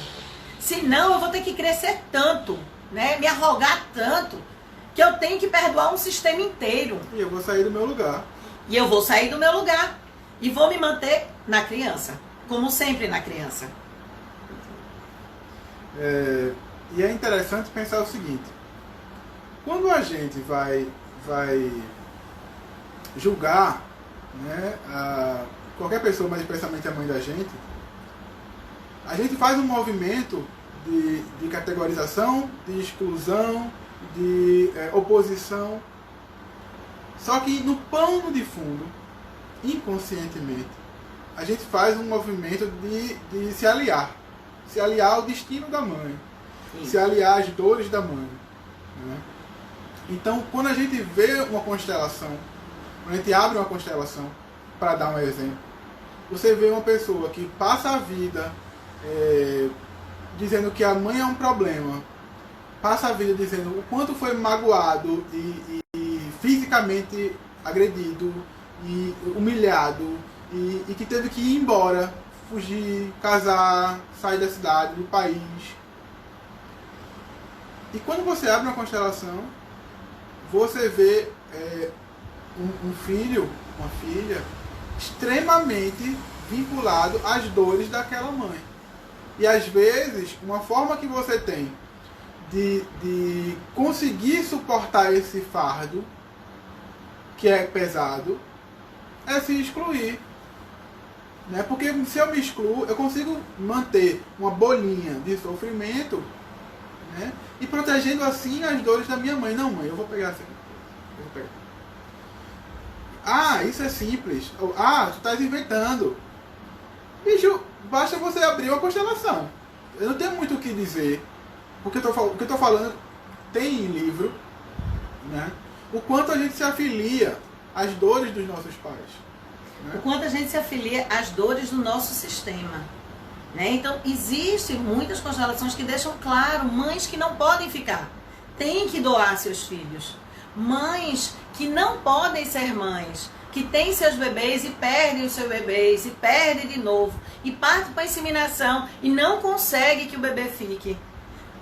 Senão, eu vou ter que crescer tanto, né? Me arrogar tanto, que eu tenho que perdoar um sistema inteiro.
E eu vou sair do meu lugar.
E eu vou sair do meu lugar. E vou me manter na criança. Como sempre na criança.
E é interessante pensar o seguinte. Quando a gente vai julgar, né, qualquer pessoa, mas especialmente a mãe da gente, a gente faz um movimento de categorização, de exclusão, de oposição. Só que no pano de fundo, inconscientemente, a gente faz um movimento de se aliar ao destino da mãe, se aliar às dores da mãe, né? Então, quando a gente vê uma constelação, quando a gente abre uma constelação, para dar um exemplo, você vê uma pessoa que passa a vida dizendo que a mãe é um problema, passa a vida dizendo o quanto foi magoado e fisicamente agredido e humilhado e que teve que ir embora, fugir, casar, sair da cidade, do país. E quando você abre uma constelação, você vê um filho, uma filha, extremamente vinculado às dores daquela mãe. E às vezes, uma forma que você tem de conseguir suportar esse fardo, que é pesado, é se excluir. Né? Porque se eu me excluo, eu consigo manter uma bolinha de sofrimento, né? E protegendo assim as dores da minha mãe. Não, mãe, eu vou pegar assim. Eu vou pegar. Ah, isso é simples. Ah, tu estás inventando. Bicho, basta você abrir uma constelação. Eu não tenho muito o que dizer. O que eu estou falando tem em livro, né? O quanto a gente se afilia às dores dos nossos pais. Né?
O quanto a gente se afilia às dores do nosso sistema. Né? Então, existem muitas constelações que deixam claro mães que não podem ficar. Têm que doar seus filhos. Mães que não podem ser mães, que têm seus bebês e perdem os seus bebês, e perdem de novo, e partem para a inseminação e não conseguem que o bebê fique.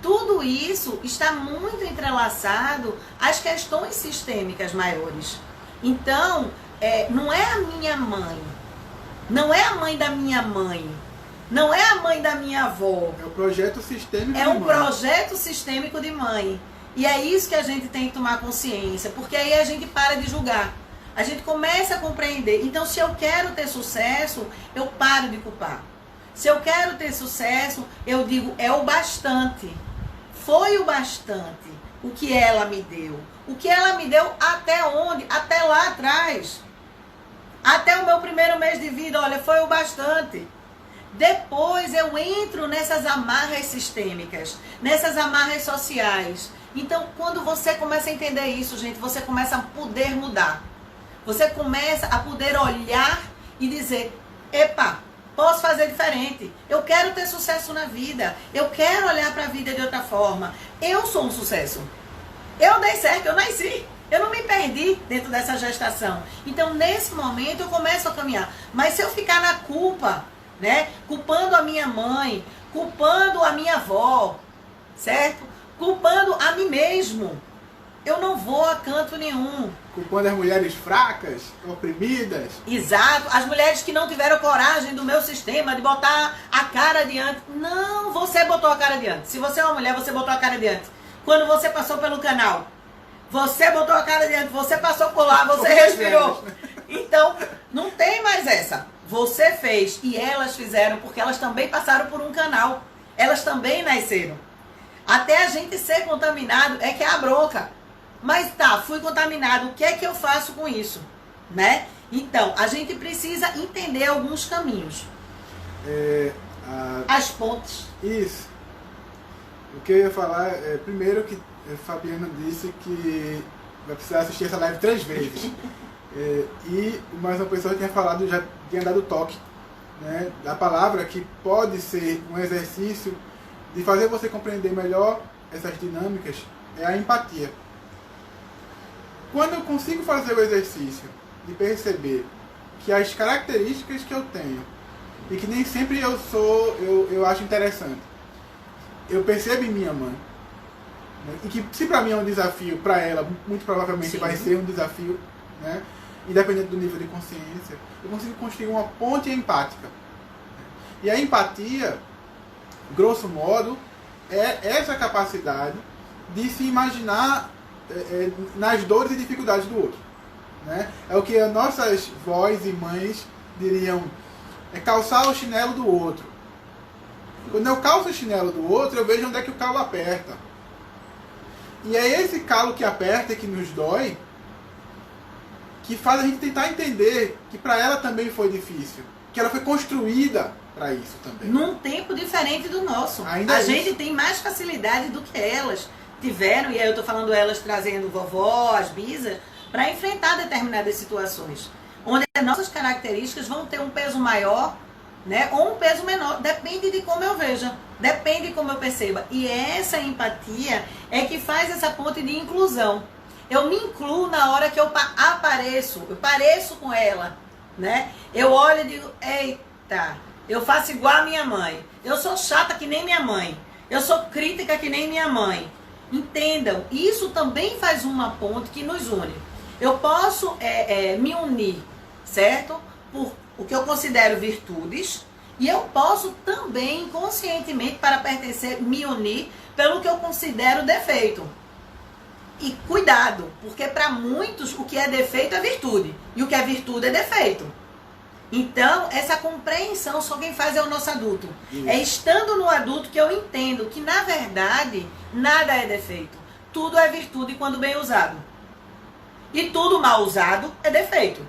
Tudo isso está muito entrelaçado às questões sistêmicas maiores. Então, não é a minha mãe, não é a mãe da minha mãe, não é a mãe da minha avó.
É o projeto sistêmico de mãe.
É um projeto sistêmico de mãe. E é isso que a gente tem que tomar consciência, porque aí a gente para de julgar. A gente começa a compreender. Então, se eu quero ter sucesso, eu paro de culpar. Se eu quero ter sucesso, eu digo, é o bastante. Foi o bastante o que ela me deu. O que ela me deu até onde? Até lá atrás. Até o meu primeiro mês de vida, olha, foi o bastante. Depois eu entro nessas amarras sistêmicas, nessas amarras sociais. Então, quando você começa a entender isso, gente, você começa a poder mudar. Você começa a poder olhar e dizer, epa, posso fazer diferente. Eu quero ter sucesso na vida. Eu quero olhar para a vida de outra forma. Eu sou um sucesso. Eu dei certo, eu nasci. Eu não me perdi dentro dessa gestação. Então, nesse momento, eu começo a caminhar. Mas se eu ficar na culpa, né, culpando a minha mãe, culpando a minha avó, certo? Culpando a mim mesmo, eu não vou a canto nenhum.
Culpando as mulheres fracas, oprimidas.
Exato, as mulheres que não tiveram coragem do meu sistema de botar a cara adiante. Não, você botou a cara adiante. Se você é uma mulher, você botou a cara adiante. Quando você passou pelo canal, você botou a cara adiante, você passou por lá, você respirou. Então, não tem mais essa. Você fez e elas fizeram, porque elas também passaram por um canal. Elas também nasceram. Até a gente ser contaminado é que é a bronca. Mas tá, fui contaminado, o que é que eu faço com isso? Né? Então, a gente precisa entender alguns caminhos. As pontes.
Isso. O que eu ia falar é, primeiro, que a Fabiana disse que vai precisar assistir essa live 3 vezes. E mais uma pessoa tinha falado, já tinha dado toque, né, da palavra que pode ser um exercício de fazer você compreender melhor essas dinâmicas, é a empatia. quando eu consigo fazer o exercício de perceber que as características que eu tenho, e que nem sempre eu acho interessante, eu percebo em minha mãe, né? E que se para mim é um desafio, para ela muito provavelmente
Sim.
vai ser um desafio, né? Independente do nível de consciência, eu consigo construir uma ponte empática. E a empatia, grosso modo, é essa capacidade de se imaginar nas dores e dificuldades do outro, né? É o que as nossas vós e mães diriam, é calçar o chinelo do outro. Quando eu calço o chinelo do outro, eu vejo onde é que o calo aperta. E é esse calo que aperta e que nos dói que faz a gente tentar entender que para ela também foi difícil, que ela foi construída para isso também.
Num tempo diferente do nosso.
Ainda
a
isso.
gente tem mais facilidade do que elas tiveram, e aí eu estou falando elas trazendo vovó, as bisas, para enfrentar determinadas situações, onde as nossas características vão ter um peso maior, né, ou um peso menor, depende de como eu veja, depende de como eu perceba. E essa empatia é que faz essa ponte de inclusão. Eu me incluo na hora que eu apareço, eu pareço com ela, né? Eu olho e digo, eita, eu faço igual a minha mãe, eu sou chata que nem minha mãe, eu sou crítica que nem minha mãe. Entendam, isso também faz uma ponte que nos une. Eu posso me unir, certo? Por o que eu considero virtudes, e eu posso também, conscientemente, para pertencer, me unir pelo que eu considero defeito. E cuidado, porque para muitos o que é defeito é virtude, e o que é virtude é defeito. Então, essa compreensão só quem faz é o nosso adulto. Isso. É estando no adulto que eu entendo que, na verdade, nada é defeito. Tudo é virtude quando bem usado. E tudo mal usado é defeito.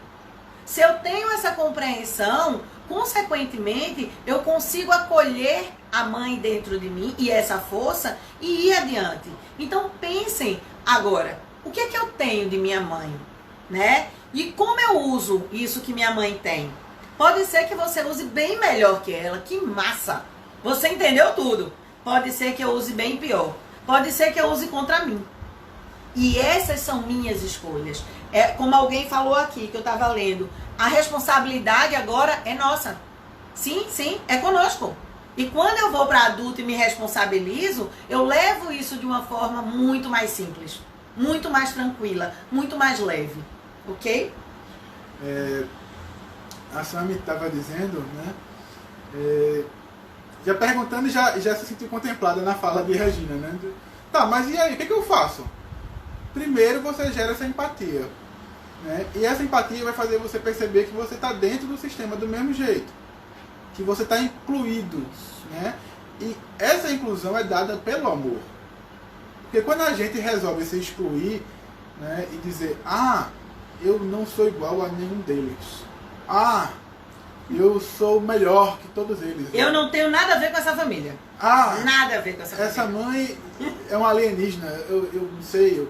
Se eu tenho essa compreensão, consequentemente, eu consigo acolher a mãe dentro de mim e essa força e ir adiante. Então, pensem agora, o que é que eu tenho de minha mãe, né? E como eu uso isso que minha mãe tem? Pode ser que você use bem melhor que ela, que massa! Você entendeu tudo. Pode ser que eu use bem pior. Pode ser que eu use contra mim. E essas são minhas escolhas. É como alguém falou aqui, que eu estava lendo, a responsabilidade agora é nossa. Sim, sim, é conosco. E quando eu vou para adulto e me responsabilizo, eu levo isso de uma forma muito mais simples, muito mais tranquila, muito mais leve. Ok?
A Sami estava dizendo, né? Já perguntando e já se sentiu contemplada na fala de Regina, né? Tá, mas e aí, o que eu faço? Primeiro você gera essa empatia, né? E essa empatia vai fazer você perceber que você está dentro do sistema do mesmo jeito, que você está incluído, né? E essa inclusão é dada pelo amor. Porque quando a gente resolve se excluir, né, e dizer, eu não sou igual a nenhum deles, eu sou melhor que todos eles,
eu não tenho nada a ver com essa família, nada a ver com essa família,
essa mãe é um alienígena, eu não sei,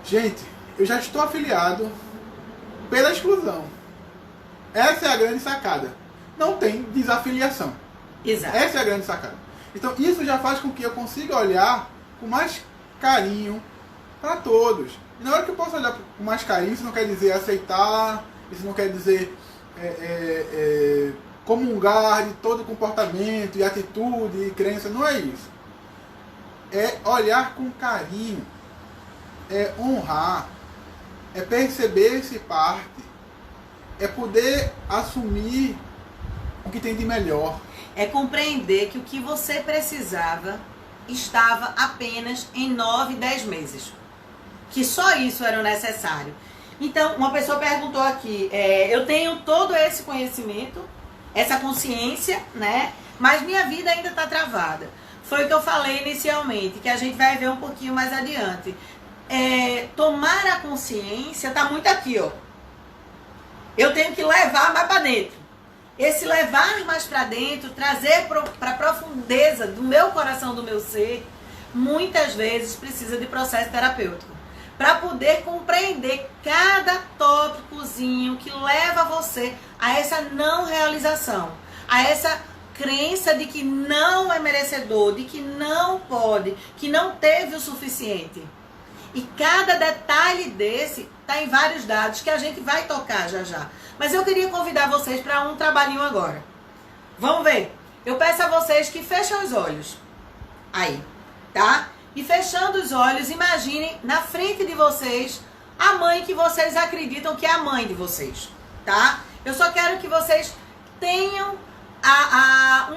gente, eu já estou afiliado pela exclusão. Essa é a grande sacada. Não tem desafiliação.
Exato.
Essa é a grande sacada. Então isso já faz com que eu consiga olhar com mais carinho para todos. E na hora que eu posso olhar com mais carinho, isso não quer dizer aceitar, isso não quer dizer comungar de todo comportamento e atitude e crença, não é isso. É olhar com carinho, é honrar, é perceber-se parte, é poder assumir o que tem de melhor.
É compreender que o que você precisava estava apenas em 9, 10 meses. Que só isso era o necessário. Então, uma pessoa perguntou aqui, eu tenho todo esse conhecimento, essa consciência, né? Mas minha vida ainda está travada. Foi o que eu falei inicialmente, que a gente vai ver um pouquinho mais adiante. Tomar a consciência está muito aqui, ó. Eu tenho que levar mais para dentro. Esse levar mais para dentro, trazer para a profundeza do meu coração, do meu ser, muitas vezes precisa de processo terapêutico. Para poder compreender cada tópicozinho que leva você a essa não realização, a essa crença de que não é merecedor, de que não pode, que não teve o suficiente. E cada detalhe desse está em vários dados que a gente vai tocar já já. Mas eu queria convidar vocês para um trabalhinho agora. Vamos ver. Eu peço a vocês que fechem os olhos. Aí, tá? E fechando os olhos, imaginem na frente de vocês a mãe que vocês acreditam que é a mãe de vocês, tá? Eu só quero que vocês tenham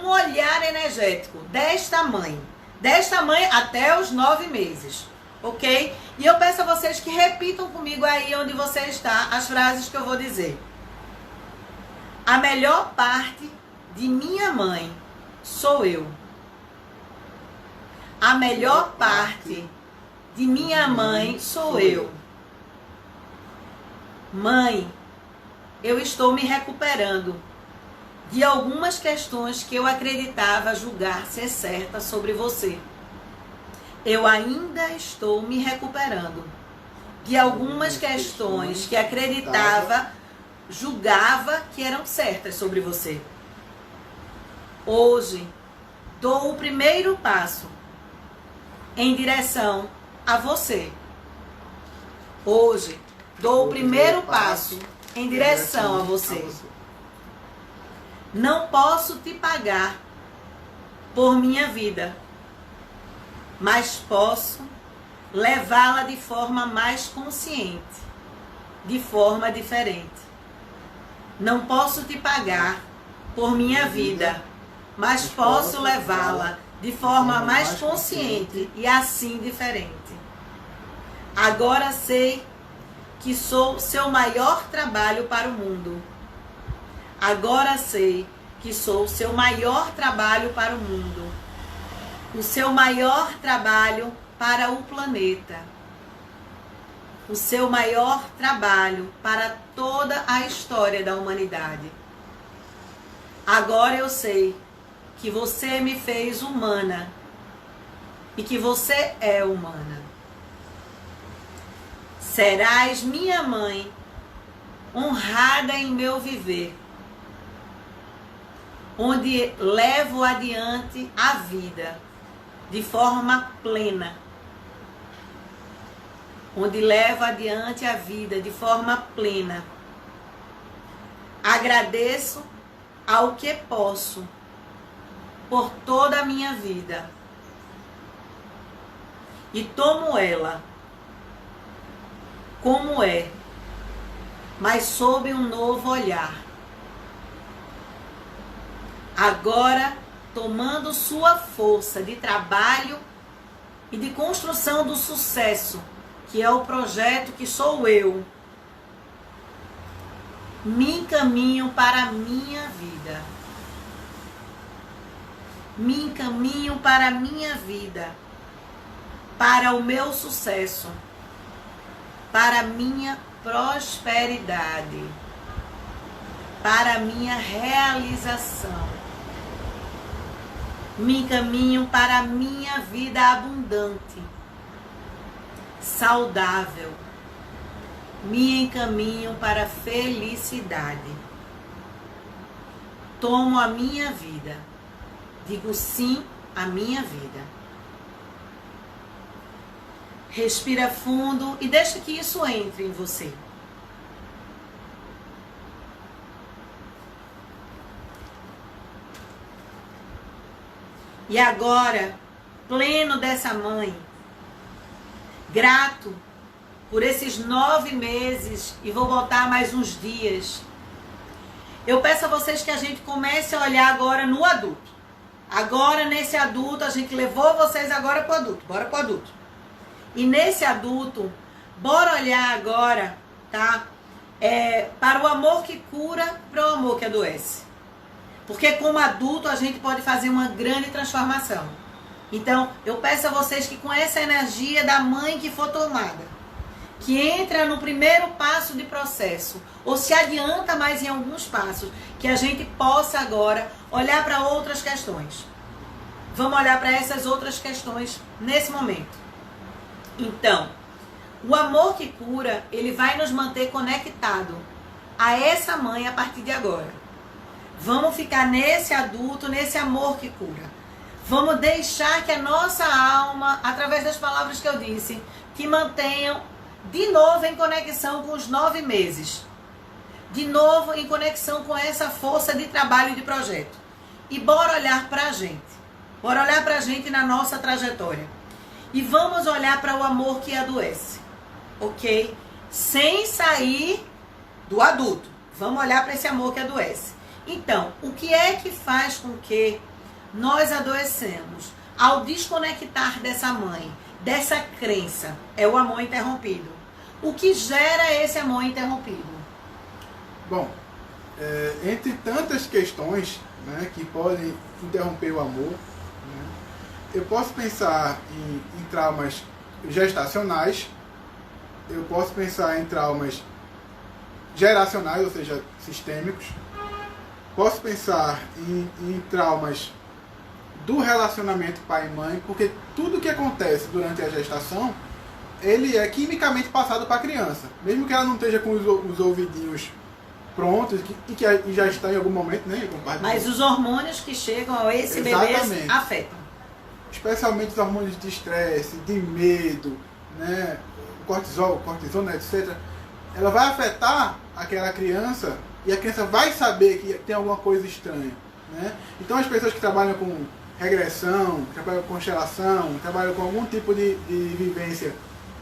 um olhar energético desta mãe até os 9 meses, ok? E eu peço a vocês que repitam comigo aí onde você está as frases que eu vou dizer. A melhor parte de minha mãe sou eu. A melhor parte de minha mãe sou eu. Mãe, eu estou me recuperando de algumas questões que eu acreditava julgar ser certa sobre você. Eu ainda estou me recuperando de algumas questões que julgava que eram certas sobre você. Hoje, dou o primeiro passo em direção a você. Hoje, dou o primeiro passo em direção a você. Não posso te pagar por minha vida, mas posso levá-la de forma mais consciente, de forma diferente. Não posso te pagar por minha vida, mas posso levá-la de forma mais consciente e assim diferente. Agora sei que sou seu maior trabalho para o mundo. Agora sei que sou o seu maior trabalho para o mundo. O seu maior trabalho para o planeta. O seu maior trabalho para toda a história da humanidade. Agora eu sei que você me fez humana e que você é humana. Serás minha mãe, honrada em meu viver, onde levo adiante a vida de forma plena. Onde levo adiante a vida de forma plena. Agradeço ao que posso por toda a minha vida. E tomo ela como é, mas sob um novo olhar. Agora, tomando sua força de trabalho e de construção do sucesso, que é o projeto que sou eu, me encaminho para a minha vida. Me encaminho para a minha vida, para o meu sucesso, para a minha prosperidade, para a minha realização. Me encaminho para a minha vida abundante, saudável. Me encaminho para a felicidade. Tomo a minha vida. Digo sim à minha vida. Respira fundo e deixa que isso entre em você. E agora, pleno dessa mãe, grato por esses 9 meses e vou voltar mais uns dias, eu peço a vocês que a gente comece a olhar agora no adulto. Agora, nesse adulto, a gente levou vocês agora para o adulto. Bora para o adulto. E nesse adulto, bora olhar agora, tá? Para o amor que cura, para o amor que adoece. Porque como adulto, a gente pode fazer uma grande transformação. Então, eu peço a vocês que com essa energia da mãe que for tomada, que entra no primeiro passo de processo, ou se adianta mais em alguns passos, que a gente possa agora olhar para outras questões. Vamos olhar para essas outras questões nesse momento. Então, o amor que cura, ele vai nos manter conectado a essa mãe a partir de agora. Vamos ficar nesse adulto, nesse amor que cura. Vamos deixar que a nossa alma, através das palavras que eu disse, que mantenham de novo em conexão com os 9 meses. De novo em conexão com essa força de trabalho e de projeto. E bora olhar pra gente. Bora olhar pra gente na nossa trajetória. E vamos olhar para o amor que adoece. Ok? Sem sair do adulto. Vamos olhar para esse amor que adoece. Então, o que é que faz com que nós adoecemos? Ao desconectar dessa mãe, dessa crença, é o amor interrompido. O que gera esse amor interrompido?
Bom, entre tantas questões, né, que podem interromper o amor, né, eu posso pensar em traumas gestacionais, eu posso pensar em traumas geracionais, ou seja, sistêmicos, posso pensar em traumas do relacionamento pai e mãe, porque tudo que acontece durante a gestação, ele é quimicamente passado para a criança. Mesmo que ela não esteja com os ouvidinhos prontos, e já está em algum momento, né? Em algum parte.
Mas os hormônios que chegam a esse bebê afetam.
Especialmente os hormônios de estresse, de medo, né? Cortisol, cortisona, etc. Ela vai afetar aquela criança e a criança vai saber que tem alguma coisa estranha, né? Então as pessoas que trabalham com regressão, trabalham com constelação, trabalham com algum tipo de vivência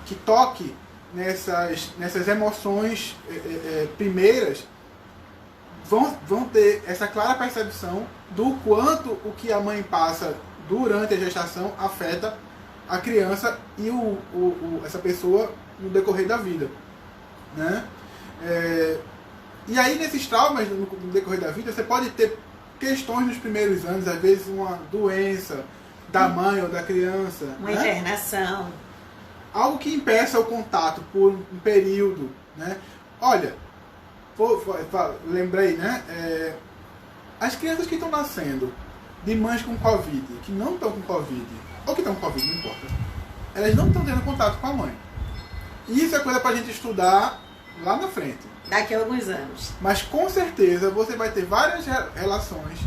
que toque nessas emoções primeiras, vão ter essa clara percepção do quanto o que a mãe passa durante a gestação afeta a criança e essa pessoa no decorrer da vida, né? E aí nesses traumas no decorrer da vida você pode ter questões nos primeiros anos, às vezes uma doença da mãe ou da criança,
uma internação,
algo que impeça o contato por um período, né? Olha, lembrei, né? As crianças que estão nascendo de mães com Covid, que não estão com Covid, ou que estão com Covid, não importa, elas não estão tendo contato com a mãe. E isso é coisa pra gente estudar lá na frente.
Daqui a alguns anos.
Mas com certeza você vai ter várias relações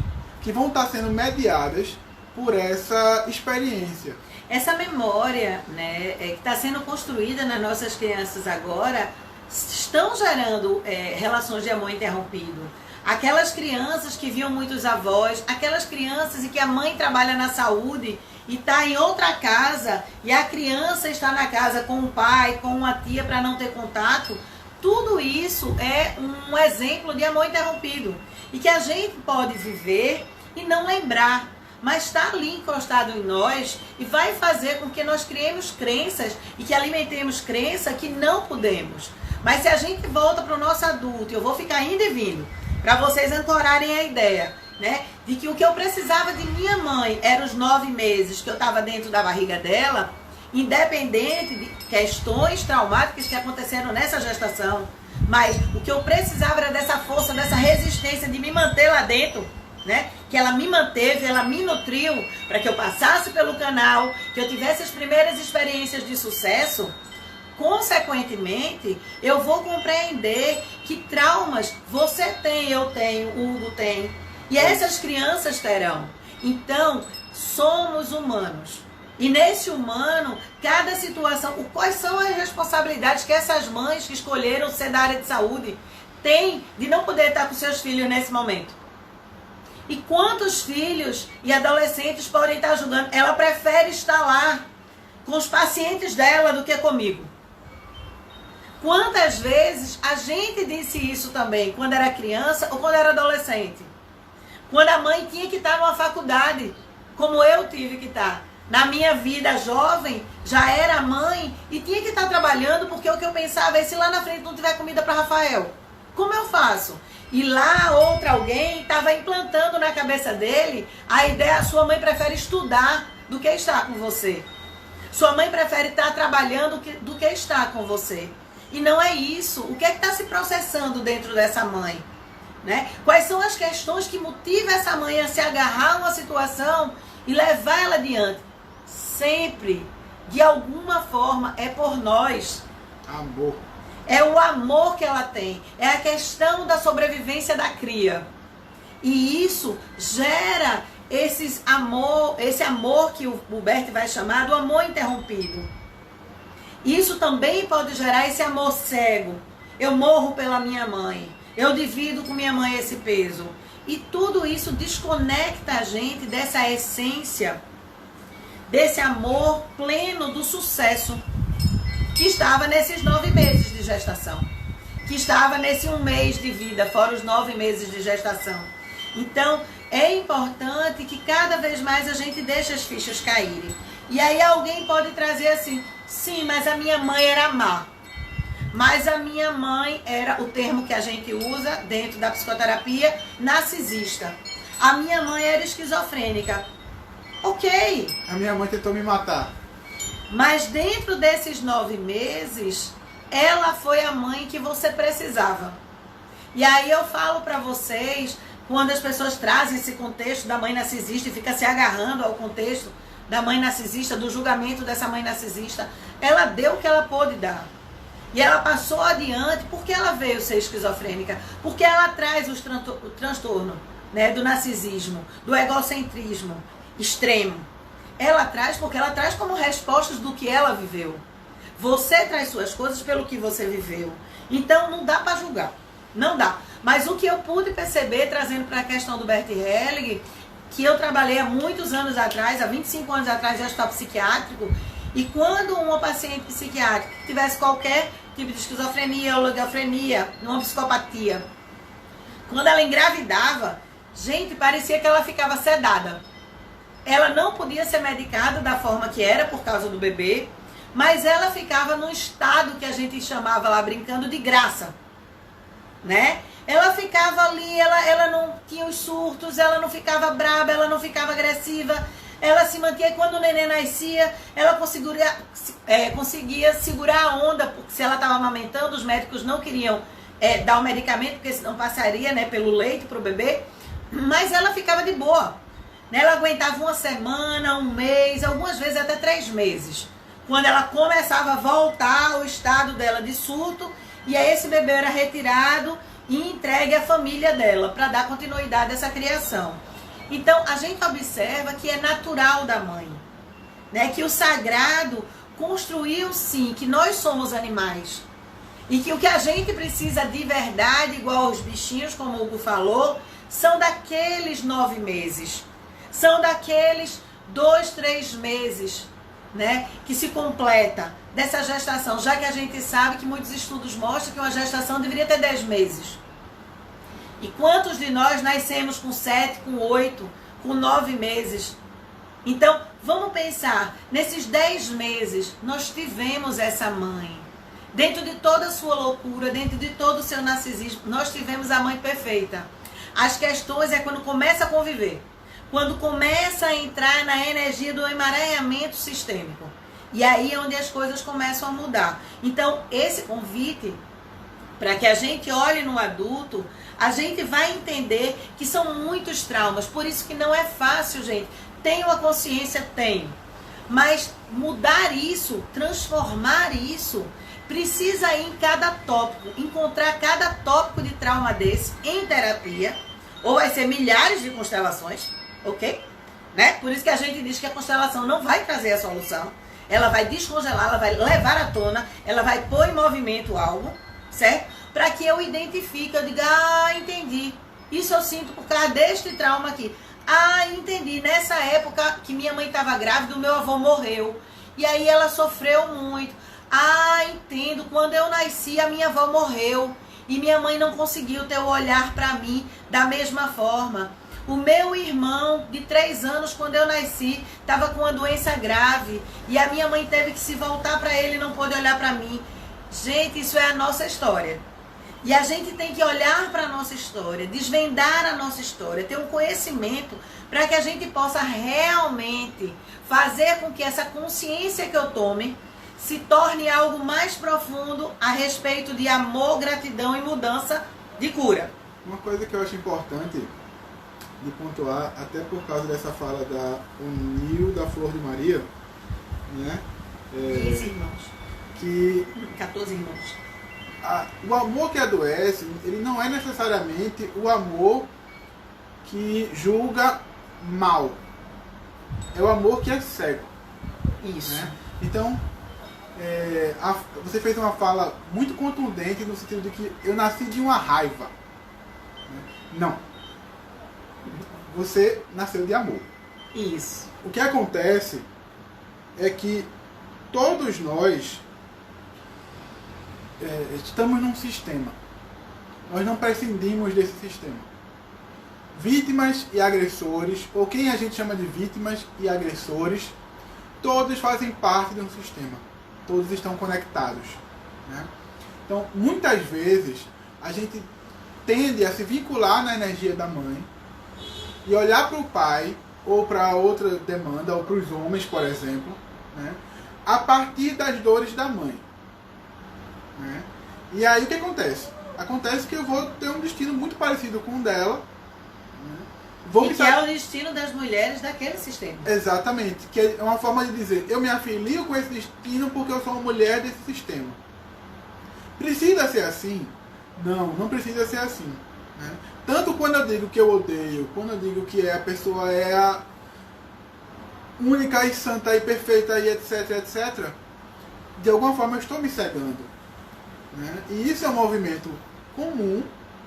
que vão estar sendo mediadas por essa experiência.
Essa memória, né, que está sendo construída nas nossas crianças agora, estão gerando relações de amor interrompido. Aquelas crianças que viam muitos avós, aquelas crianças em que a mãe trabalha na saúde e está em outra casa e a criança está na casa com o pai, com uma tia para não ter contato, tudo isso é um exemplo de amor interrompido e que a gente pode viver e não lembrar, mas está ali encostado em nós e vai fazer com que nós criemos crenças e que alimentemos crença que não podemos. Mas se a gente volta para o nosso adulto, eu vou ficar indo e vindo, para vocês ancorarem a ideia, né, de que o que eu precisava de minha mãe eram os 9 meses que eu estava dentro da barriga dela, independente de questões traumáticas que aconteceram nessa gestação, mas o que eu precisava era dessa força, dessa resistência de me manter lá dentro, né? Que ela me manteve, ela me nutriu para que eu passasse pelo canal, que eu tivesse as primeiras experiências de sucesso. Consequentemente, eu vou compreender que traumas você tem, eu tenho, o Hugo tem, e essas crianças terão. Então, somos humanos. E nesse humano, cada situação, quais são as responsabilidades que essas mães que escolheram ser da área de saúde têm de não poder estar com seus filhos nesse momento? E quantos filhos e adolescentes podem estar julgando? Ela prefere estar lá com os pacientes dela do que comigo. Quantas vezes a gente disse isso também, quando era criança ou quando era adolescente? Quando a mãe tinha que estar numa faculdade, como eu tive que estar. Na minha vida jovem, já era mãe e tinha que estar trabalhando, porque o que eu pensava é, se lá na frente não tiver comida para Rafael, como eu faço? E lá alguém estava implantando na cabeça dele a ideia, sua mãe prefere estudar do que estar com você. Sua mãe prefere estar trabalhando do que estar com você. E não é isso. O que é que está se processando dentro dessa mãe? Né? Quais são as questões que motivam essa mãe a se agarrar a uma situação e levar ela adiante? Sempre, de alguma forma, é por nós.
Amor.
É o amor que ela tem. É a questão da sobrevivência da cria. E isso gera esse amor que o Bert vai chamar do amor interrompido. Isso também pode gerar esse amor cego. Eu morro pela minha mãe, eu divido com minha mãe esse peso. E tudo isso desconecta a gente dessa essência, desse amor pleno do sucesso que estava nesses 9 meses de gestação, que estava nesse 1 mês de vida, fora os 9 meses de gestação. Então, é importante que cada vez mais a gente deixe as fichas caírem. E aí alguém pode trazer assim, sim, mas a minha mãe era má. Mas a minha mãe era o termo que a gente usa dentro da psicoterapia, narcisista. A minha mãe era esquizofrênica. Ok.
A minha mãe tentou me matar.
Mas dentro desses 9 meses, ela foi a mãe que você precisava. E aí eu falo pra vocês, quando as pessoas trazem esse contexto da mãe narcisista e fica se agarrando ao contexto da mãe narcisista, do julgamento dessa mãe narcisista, ela deu o que ela pôde dar. E ela passou adiante porque ela veio ser esquizofrênica, porque ela traz o transtorno, né, do narcisismo, do egocentrismo extremo. Ela traz porque ela traz como respostas do que ela viveu. Você traz suas coisas pelo que você viveu. Então não dá para julgar, não dá. Mas o que eu pude perceber, trazendo para a questão do Bert Helling, que eu trabalhei há muitos anos atrás, há 25 anos atrás, em hospital psiquiátrico, e quando uma paciente psiquiátrica tivesse qualquer tipo de esquizofrenia, oligofrenia, uma psicopatia, quando ela engravidava, gente, parecia que ela ficava sedada. Ela não podia ser medicada da forma que era por causa do bebê, mas ela ficava num estado que a gente chamava lá brincando de graça, né? Ela ficava ali, ela não tinha os surtos, ela não ficava braba, ela não ficava agressiva, ela se mantinha. Quando o neném nascia, ela conseguia segurar a onda, porque se ela estava amamentando, os médicos não queriam dar o medicamento, porque senão passaria, né, pelo leite para o bebê, mas ela ficava de boa. Ela aguentava 1 semana, 1 mês, algumas vezes até 3 meses. Quando ela começava a voltar ao estado dela de surto, e aí esse bebê era retirado e entregue à família dela, para dar continuidade a essa criação. Então, a gente observa que é natural da mãe, né? Que o sagrado construiu, sim, que nós somos animais. E que o que a gente precisa de verdade, igual aos bichinhos, como o Hugo falou, são daqueles 9 meses. São daqueles 2, 3 meses, né, que se completa dessa gestação, já que a gente sabe que muitos estudos mostram que uma gestação deveria ter 10 meses. E quantos de nós nascemos com 7, com 8, com 9 meses? Então, vamos pensar, nesses 10 meses, nós tivemos essa mãe. Dentro de toda a sua loucura, dentro de todo o seu narcisismo, nós tivemos a mãe perfeita. As questões é quando começa a conviver. Quando começa a entrar na energia do emaranhamento sistêmico. E aí é onde as coisas começam a mudar. Então, esse convite, para que a gente olhe no adulto, a gente vai entender que são muitos traumas. Por isso que não é fácil, gente. Tenho a consciência? Tenho. Mas mudar isso, transformar isso, precisa ir em cada tópico. Encontrar cada tópico de trauma desse em terapia. Ou vai ser milhares de constelações. Ok? Né? Por isso que a gente diz que a constelação não vai trazer a solução. Ela vai descongelar, ela vai levar à tona, ela vai pôr em movimento algo, certo? Para que eu identifique, eu diga, entendi. Isso eu sinto por causa deste trauma aqui. Entendi. Nessa época que minha mãe estava grávida, o meu avô morreu. E aí ela sofreu muito. Entendo. Quando eu nasci, a minha avó morreu. E minha mãe não conseguiu ter o olhar para mim da mesma forma. O meu irmão, de 3 anos, quando eu nasci, estava com uma doença grave. E a minha mãe teve que se voltar para ele e não pôde olhar para mim. Gente, isso é a nossa história. E a gente tem que olhar para a nossa história, desvendar a nossa história, ter um conhecimento para que a gente possa realmente fazer com que essa consciência que eu tome se torne algo mais profundo a respeito de amor, gratidão e mudança de cura.
Uma coisa que eu acho importante de pontuar, até por causa dessa fala da Unil da Flor de Maria, né?
15 irmãos. 14 irmãos.
O amor que adoece, ele não é necessariamente o amor que julga mal. É o amor que é cego.
Isso.
Né? Então, você fez uma fala muito contundente no sentido de que eu nasci de uma raiva. Não. Você nasceu de amor.
Isso.
O que acontece é que todos nós estamos num sistema. Nós não prescindimos desse sistema. Vítimas e agressores, ou quem a gente chama de vítimas e agressores, todos fazem parte de um sistema. Todos estão conectados. Né? Então, muitas vezes, a gente tende a se vincular na energia da mãe e olhar para o pai, ou para outra demanda, ou para os homens, por exemplo, né? A partir das dores da mãe. Né? E aí o que acontece? Acontece que eu vou ter um destino muito parecido com o dela. Né?
Que é o destino das mulheres daquele sistema.
Exatamente. Que é uma forma de dizer, eu me afilio com esse destino porque eu sou uma mulher desse sistema. Precisa ser assim? Não, não precisa ser assim. Né? Tanto quando eu digo que eu odeio, quando eu digo que a pessoa é a única e santa e perfeita e etc, etc, de alguma forma eu estou me cegando. Né? E isso é um movimento comum,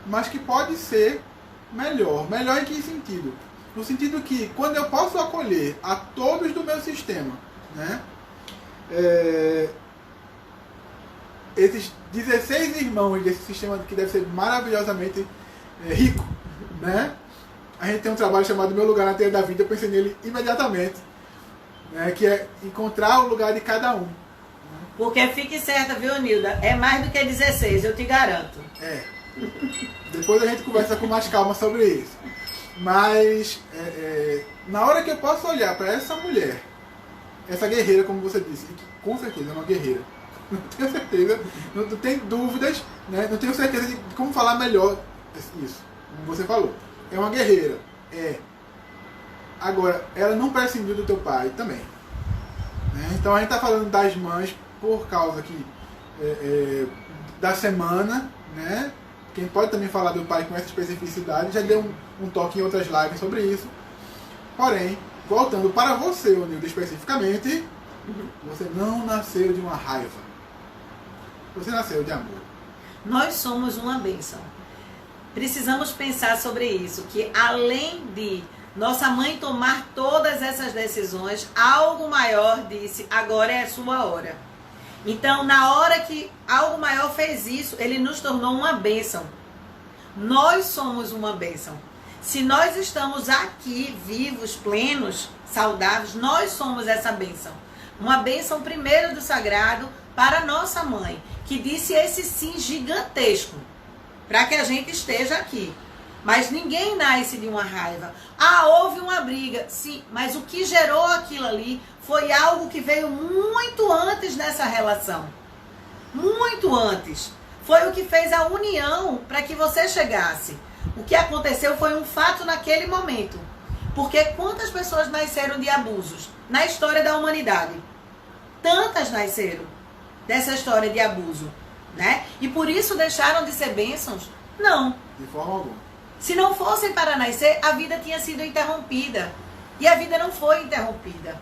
mas que pode ser melhor. Melhor em que sentido? No sentido que, quando eu posso acolher a todos do meu sistema, né? Esses 16 irmãos desse sistema que deve ser maravilhosamente rico, né? A gente tem um trabalho chamado Meu Lugar na Teia da Vida, eu pensei nele imediatamente, né? Que é encontrar o lugar de cada um.
Porque fique certa, viu, Nilda? É mais do que 16, eu te garanto.
Depois a gente conversa com mais calma sobre isso. Mas, na hora que eu posso olhar para essa mulher, essa guerreira, como você disse, e que com certeza é uma guerreira, não tenho certeza, não tenho dúvidas, né? Não tenho certeza de como falar melhor isso, como você falou. É uma guerreira, Agora, ela não prescindiu do teu pai também. Né? Então a gente está falando das mães por causa que da semana, né? Quem pode também falar do pai com essa especificidade, já deu um toque em outras lives sobre isso. Porém, voltando para você, Nilda, especificamente, você não nasceu de uma raiva. Você nasceu de amor.
Nós somos uma bênção. Precisamos pensar sobre isso, que além de nossa mãe tomar todas essas decisões, algo maior disse, agora é a sua hora. Então, na hora que algo maior fez isso, ele nos tornou uma bênção. Nós somos uma bênção. Se nós estamos aqui, vivos, plenos, saudáveis, nós somos essa bênção. Uma bênção primeiro do sagrado para nossa mãe, que disse esse sim gigantesco, para que a gente esteja aqui. Mas ninguém nasce de uma raiva. Houve uma briga. Sim, mas o que gerou aquilo ali foi algo que veio muito antes dessa relação. Muito antes. Foi o que fez a união para que você chegasse. O que aconteceu foi um fato naquele momento. Porque quantas pessoas nasceram de abusos na história da humanidade? Tantas nasceram dessa história de abuso, né? E por isso deixaram de ser bênçãos? Não.
De forma alguma.
Se não fossem para nascer, a vida tinha sido interrompida. E a vida não foi interrompida.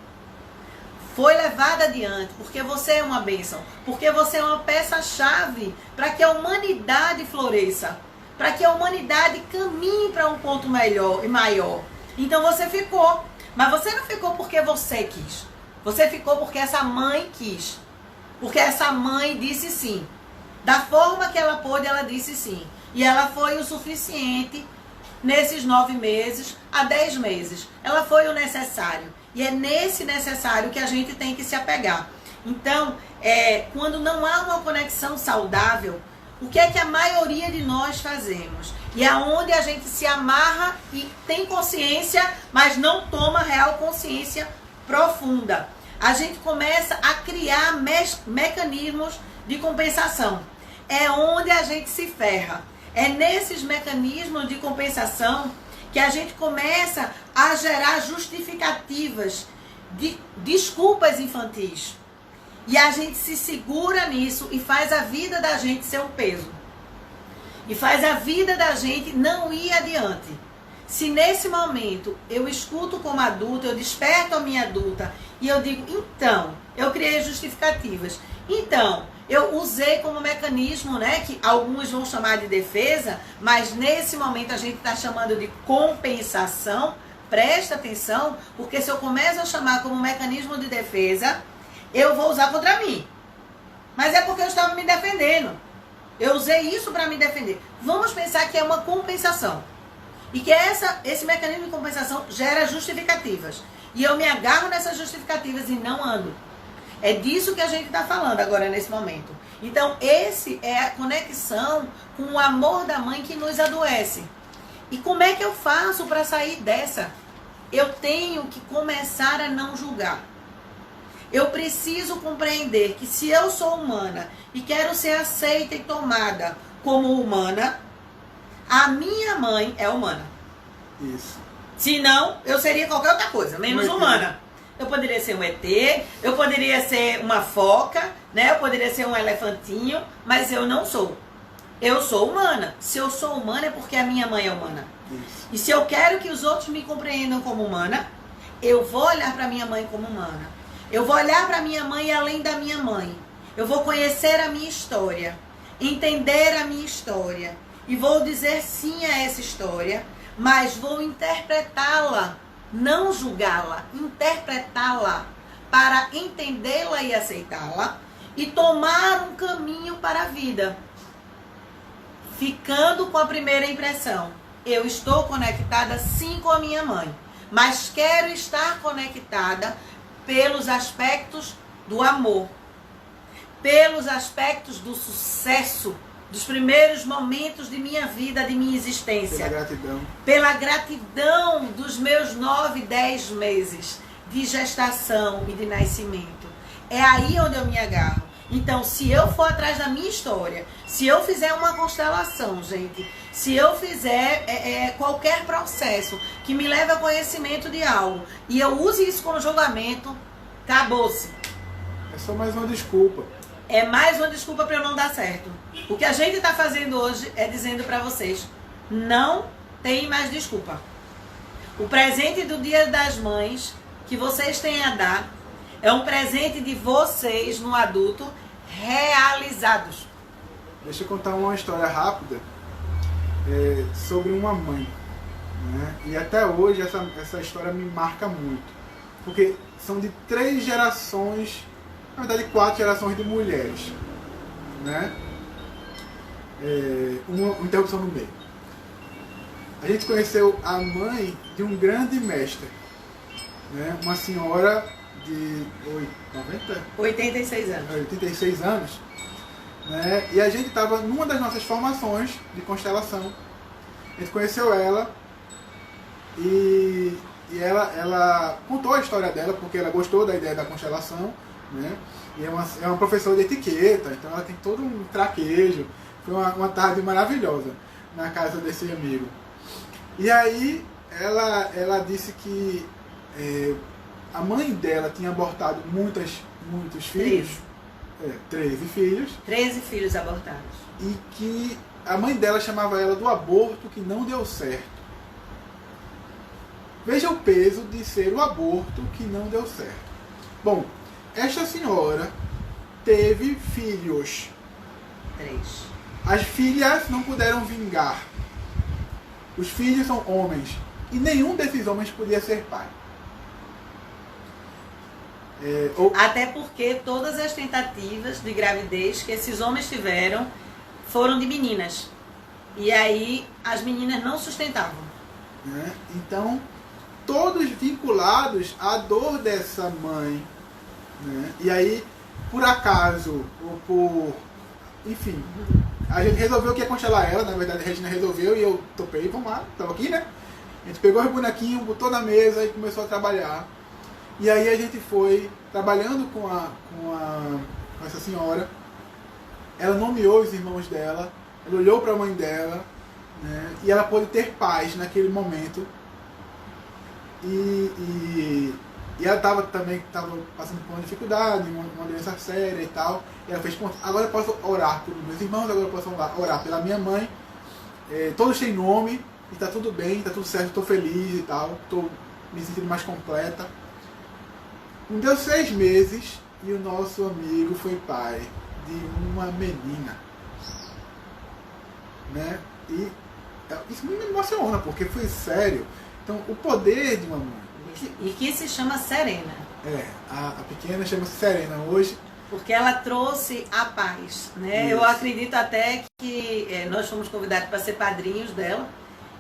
Foi levada adiante, porque você é uma bênção. Porque você é uma peça-chave para que a humanidade floresça. Para que a humanidade caminhe para um ponto melhor e maior. Então você ficou. Mas você não ficou porque você quis. Você ficou porque essa mãe quis. Porque essa mãe disse sim. Da forma que ela pôde, ela disse sim. E ela foi o suficiente nesses 9 meses a 10 meses. Ela foi o necessário. E é nesse necessário que a gente tem que se apegar. Então, quando não há uma conexão saudável, o que é que a maioria de nós fazemos? E é onde a gente se amarra e tem consciência, mas não toma real consciência profunda. A gente começa a criar mecanismos de compensação. É onde a gente se ferra. É nesses mecanismos de compensação que a gente começa a gerar justificativas de desculpas infantis. E a gente se segura nisso e faz a vida da gente ser um peso. E faz a vida da gente não ir adiante. Se nesse momento eu escuto como adulta, eu desperto a minha adulta e eu digo, então, eu criei justificativas. Então, eu usei como mecanismo, né, que alguns vão chamar de defesa, mas nesse momento a gente está chamando de compensação. Presta atenção, porque se eu começo a chamar como mecanismo de defesa, eu vou usar contra mim. Mas é porque eu estava me defendendo. Eu usei isso para me defender. Vamos pensar que é uma compensação. E que esse mecanismo de compensação gera justificativas. E eu me agarro nessas justificativas e não ando. É disso que a gente está falando agora nesse momento. Então, esse é a conexão com o amor da mãe que nos adoece. E como é que eu faço para sair dessa? Eu tenho que começar a não julgar. Eu preciso compreender que se eu sou humana e quero ser aceita e tomada como humana, a minha mãe é humana.
Isso.
Se não, eu seria qualquer outra coisa, menos humana. Eu poderia ser um ET, eu poderia ser uma foca, né? Eu poderia ser um elefantinho, mas eu não sou. Eu sou humana. Se eu sou humana é porque a minha mãe é humana.
Isso.
E se eu quero que os outros me compreendam como humana, eu vou olhar para minha mãe como humana. Eu vou olhar para minha mãe além da minha mãe. Eu vou conhecer a minha história, entender a minha história. E vou dizer sim a essa história, mas vou interpretá-la, não julgá-la, interpretá-la para entendê-la e aceitá-la e tomar um caminho para a vida. Ficando com a primeira impressão. Eu estou conectada sim com a minha mãe, mas quero estar conectada pelos aspectos do amor, pelos aspectos do sucesso, dos primeiros momentos de minha vida, de minha existência.
Pela gratidão.
Pela gratidão dos meus 9, 10 meses de gestação e de nascimento. É aí onde eu me agarro. Então, se eu for atrás da minha história, se eu fizer uma constelação, gente, se eu fizer qualquer processo que me leve a conhecimento de algo e eu use isso como julgamento, acabou-se.
É só mais uma desculpa.
É mais uma desculpa para eu não dar certo. O que a gente está fazendo hoje é dizendo para vocês, não tem mais desculpa. O presente do Dia das Mães que vocês têm a dar é um presente de vocês no adulto realizados.
Deixa eu contar uma história rápida sobre uma mãe. Né? E até hoje essa história me marca muito. Porque são de 3 gerações, na verdade 4 gerações de mulheres. Né? Uma interrupção no meio. A gente conheceu a mãe de um grande mestre. Né? Uma senhora de
86 anos.
86 anos. Né? E a gente estava numa das nossas formações de constelação. A gente conheceu ela e ela contou a história dela porque ela gostou da ideia da constelação. Né? E é uma professora de etiqueta, então ela tem todo um traquejo. Foi uma tarde maravilhosa na casa desse amigo. E aí ela disse que a mãe dela tinha abortado muitos filhos. 13 filhos.
13 filhos abortados.
E que a mãe dela chamava ela do aborto que não deu certo. Veja o peso de ser o aborto que não deu certo. Bom, esta senhora teve filhos.
3.
As filhas não puderam vingar. Os filhos são homens. E nenhum desses homens podia ser pai.
Até porque todas as tentativas de gravidez que esses homens tiveram foram de meninas. E aí as meninas não sustentavam.
Né? Então, todos vinculados à dor dessa mãe. Né? E aí, por acaso, ou por... Enfim, a gente resolveu que ia constelar ela. Na verdade, a Regina resolveu e eu topei. Vamos lá, estava aqui, né? A gente pegou os bonequinhos, botou na mesa e começou a trabalhar. E aí a gente foi trabalhando com essa senhora. Ela nomeou os irmãos dela, ela olhou para a mãe dela, né? E ela pôde ter paz naquele momento. E ela estava passando por uma dificuldade, uma doença séria e tal. E ela fez, agora eu posso orar pelos meus irmãos, agora eu posso orar pela minha mãe. Todos têm nome, e está tudo bem, está tudo certo, estou feliz e tal, estou me sentindo mais completa. Não deu 6 meses, e o nosso amigo foi pai de uma menina, né? E isso me emociona, porque foi sério. Então, o poder de uma mãe.
E que se chama Serena.
A pequena chama-se Serena hoje.
Porque ela trouxe a paz, né?
Isso.
Eu acredito até que nós fomos convidados para ser padrinhos dela.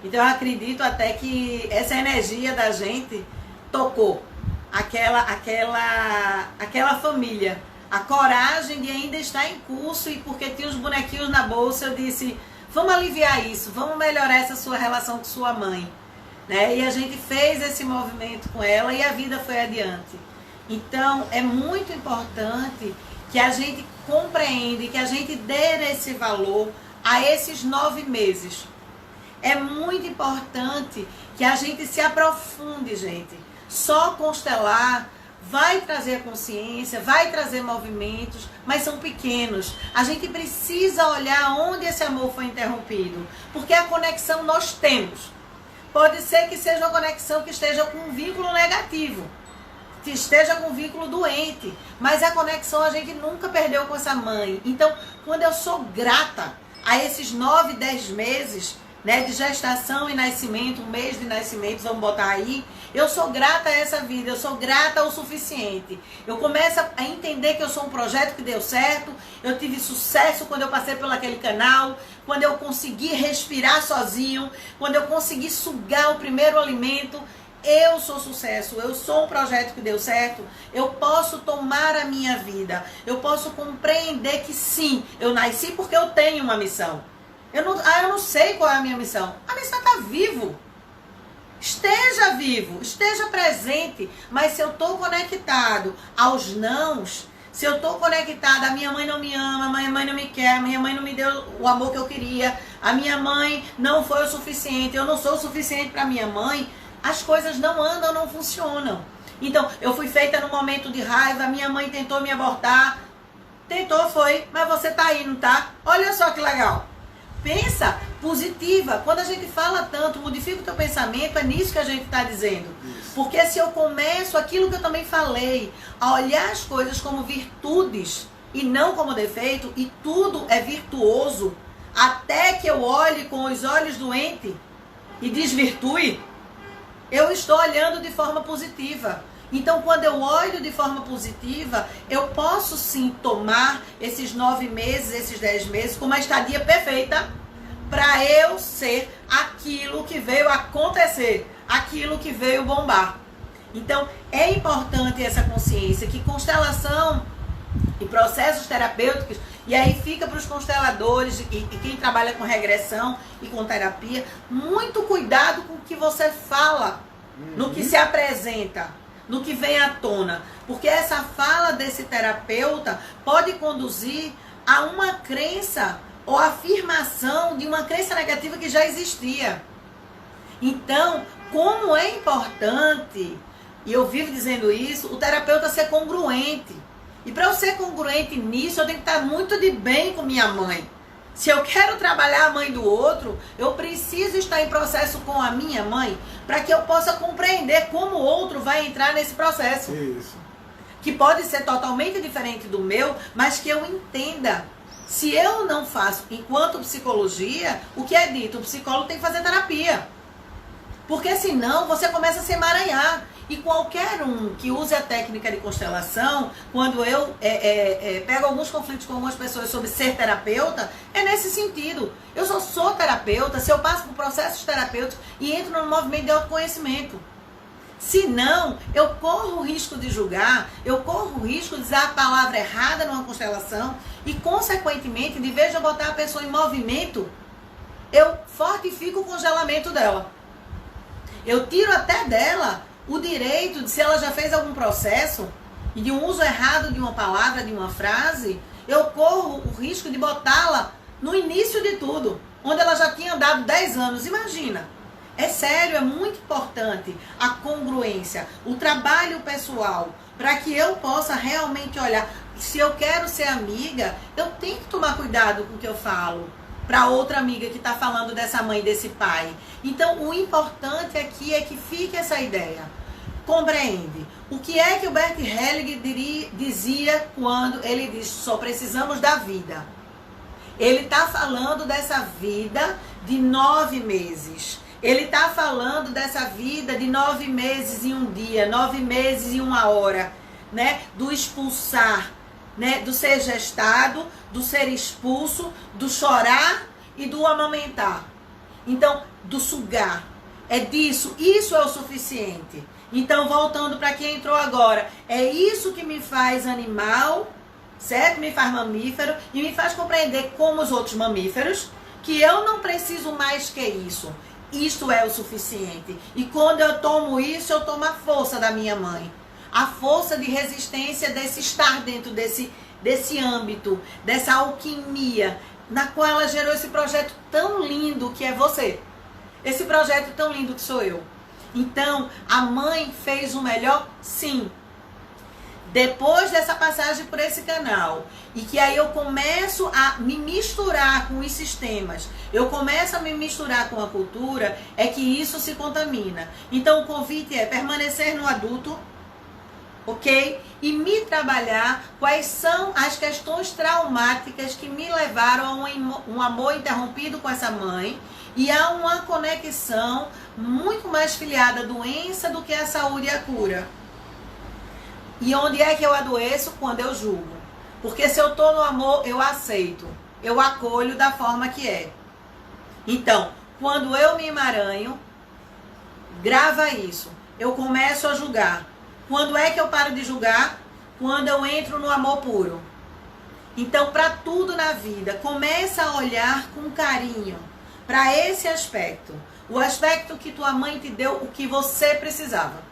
Então eu acredito até que essa energia da gente tocou aquela família. A coragem de ainda estar em curso, e porque tinha os bonequinhos na bolsa, eu disse, vamos aliviar isso, vamos melhorar essa sua relação com sua mãe, né? E a gente fez esse movimento com ela e a vida foi adiante. Então é muito importante que a gente compreenda e que a gente dê esse valor a esses 9 meses. É muito importante que a gente se aprofunde, gente. Só constelar vai trazer consciência, vai trazer movimentos, mas são pequenos. A gente precisa olhar onde esse amor foi interrompido, porque a conexão nós temos. Pode ser que seja uma conexão que esteja com um vínculo negativo, que esteja com um vínculo doente, mas a conexão a gente nunca perdeu com essa mãe. Então, quando eu sou grata a esses 9, 10 meses, né, de gestação e nascimento, um mês de nascimento, vamos botar aí, eu sou grata a essa vida, eu sou grata o suficiente. Eu começo a entender que eu sou um projeto que deu certo, eu tive sucesso quando eu passei por aquele canal, quando eu consegui respirar sozinho, quando eu consegui sugar o primeiro alimento. Eu sou sucesso, eu sou um projeto que deu certo, eu posso tomar a minha vida, eu posso compreender que sim, eu nasci porque eu tenho uma missão. Eu não sei qual é a minha missão. A missão está vivo. Esteja vivo, esteja presente. Mas se eu estou conectado aos nãos, se eu estou conectada, a minha mãe não me ama, a minha mãe não me quer, a minha mãe não me deu o amor que eu queria, a minha mãe não foi o suficiente, eu não sou o suficiente para minha mãe, as coisas não andam, não funcionam. Então, eu fui feita num momento de raiva, a minha mãe tentou me abortar. Tentou, foi, mas você tá aí, não tá? Olha só que legal. Pensa positiva. Quando a gente fala tanto, modifica o teu pensamento, é nisso que a gente está dizendo. Isso. Porque se eu começo aquilo que eu também falei, a olhar as coisas como virtudes e não como defeito, e tudo é virtuoso, até que eu olhe com os olhos doentes e desvirtue, eu estou olhando de forma positiva. Então, quando eu olho de forma positiva, eu posso sim tomar esses 9 meses, esses 10 meses, como uma estadia perfeita para eu ser aquilo que veio acontecer, aquilo que veio bombar. Então, é importante essa consciência que constelação e processos terapêuticos, e aí fica para os consteladores e quem trabalha com regressão e com terapia, muito cuidado com o que você fala, no que se apresenta, no que vem à tona, porque essa fala desse terapeuta pode conduzir a uma crença ou afirmação de uma crença negativa que já existia. Então, como é importante, e eu vivo dizendo isso, o terapeuta ser congruente. E para eu ser congruente nisso, eu tenho que estar muito de bem com minha mãe. Se eu quero trabalhar a mãe do outro, eu preciso estar em processo com a minha mãe para que eu possa compreender como o outro vai entrar nesse processo.
Isso.
Que pode ser totalmente diferente do meu, mas que eu entenda. Se eu não faço, enquanto psicologia, o que é dito? O psicólogo tem que fazer terapia. Porque senão você começa a se emaranhar. E qualquer um que use a técnica de constelação, quando eu pego alguns conflitos com algumas pessoas sobre ser terapeuta, é nesse sentido. Eu só sou terapeuta se eu passo por processos terapêuticos e entro no movimento de autoconhecimento. Se não, eu corro o risco de julgar, eu corro o risco de usar a palavra errada numa constelação e, consequentemente, de vez de eu botar a pessoa em movimento, eu fortifico o congelamento dela. Eu tiro até dela o direito de, se ela já fez algum processo e de um uso errado de uma palavra, de uma frase, eu corro o risco de botá-la no início de tudo, onde ela já tinha andado 10 anos. Imagina. É sério, é muito importante a congruência, o trabalho pessoal, para que eu possa realmente olhar. Se eu quero ser amiga, eu tenho que tomar cuidado com o que eu falo para outra amiga que está falando dessa mãe, desse pai. Então, o importante aqui é que fique essa ideia. compreende. O que é que o Bert Hellinger dizia quando ele diz só precisamos da vida? Ele está falando dessa vida de 9 meses. Ele está falando dessa vida de 9 meses e um dia, 9 meses e uma hora, né? Do expulsar, né? Do ser gestado, do ser expulso, do chorar e do amamentar. Então, do sugar. É disso, isso é o suficiente. Então, voltando para quem entrou agora, é isso que me faz animal, certo? Me faz mamífero e me faz compreender, como os outros mamíferos, que eu não preciso mais que isso. Isto é o suficiente. E quando eu tomo isso, eu tomo a força da minha mãe. A força de resistência desse estar dentro desse âmbito, dessa alquimia, na qual ela gerou esse projeto tão lindo que é você. Esse projeto tão lindo que sou eu. Então, a mãe fez o melhor? Sim. Depois dessa passagem por esse canal, e que aí eu começo a me misturar com os sistemas, eu começo a me misturar com a cultura, é que isso se contamina. Então o convite é permanecer no adulto, ok? E me trabalhar quais são as questões traumáticas que me levaram a um amor interrompido com essa mãe, e há uma conexão muito mais filiada à doença do que à saúde e à cura. E onde é que eu adoeço? Quando eu julgo. Porque se eu estou no amor, eu aceito. Eu acolho da forma que é. Então, quando eu me emaranho, grava isso. Eu começo a julgar. Quando é que eu paro de julgar? Quando eu entro no amor puro. Então, para tudo na vida, começa a olhar com carinho para esse aspecto. O aspecto que tua mãe te deu, o que você precisava.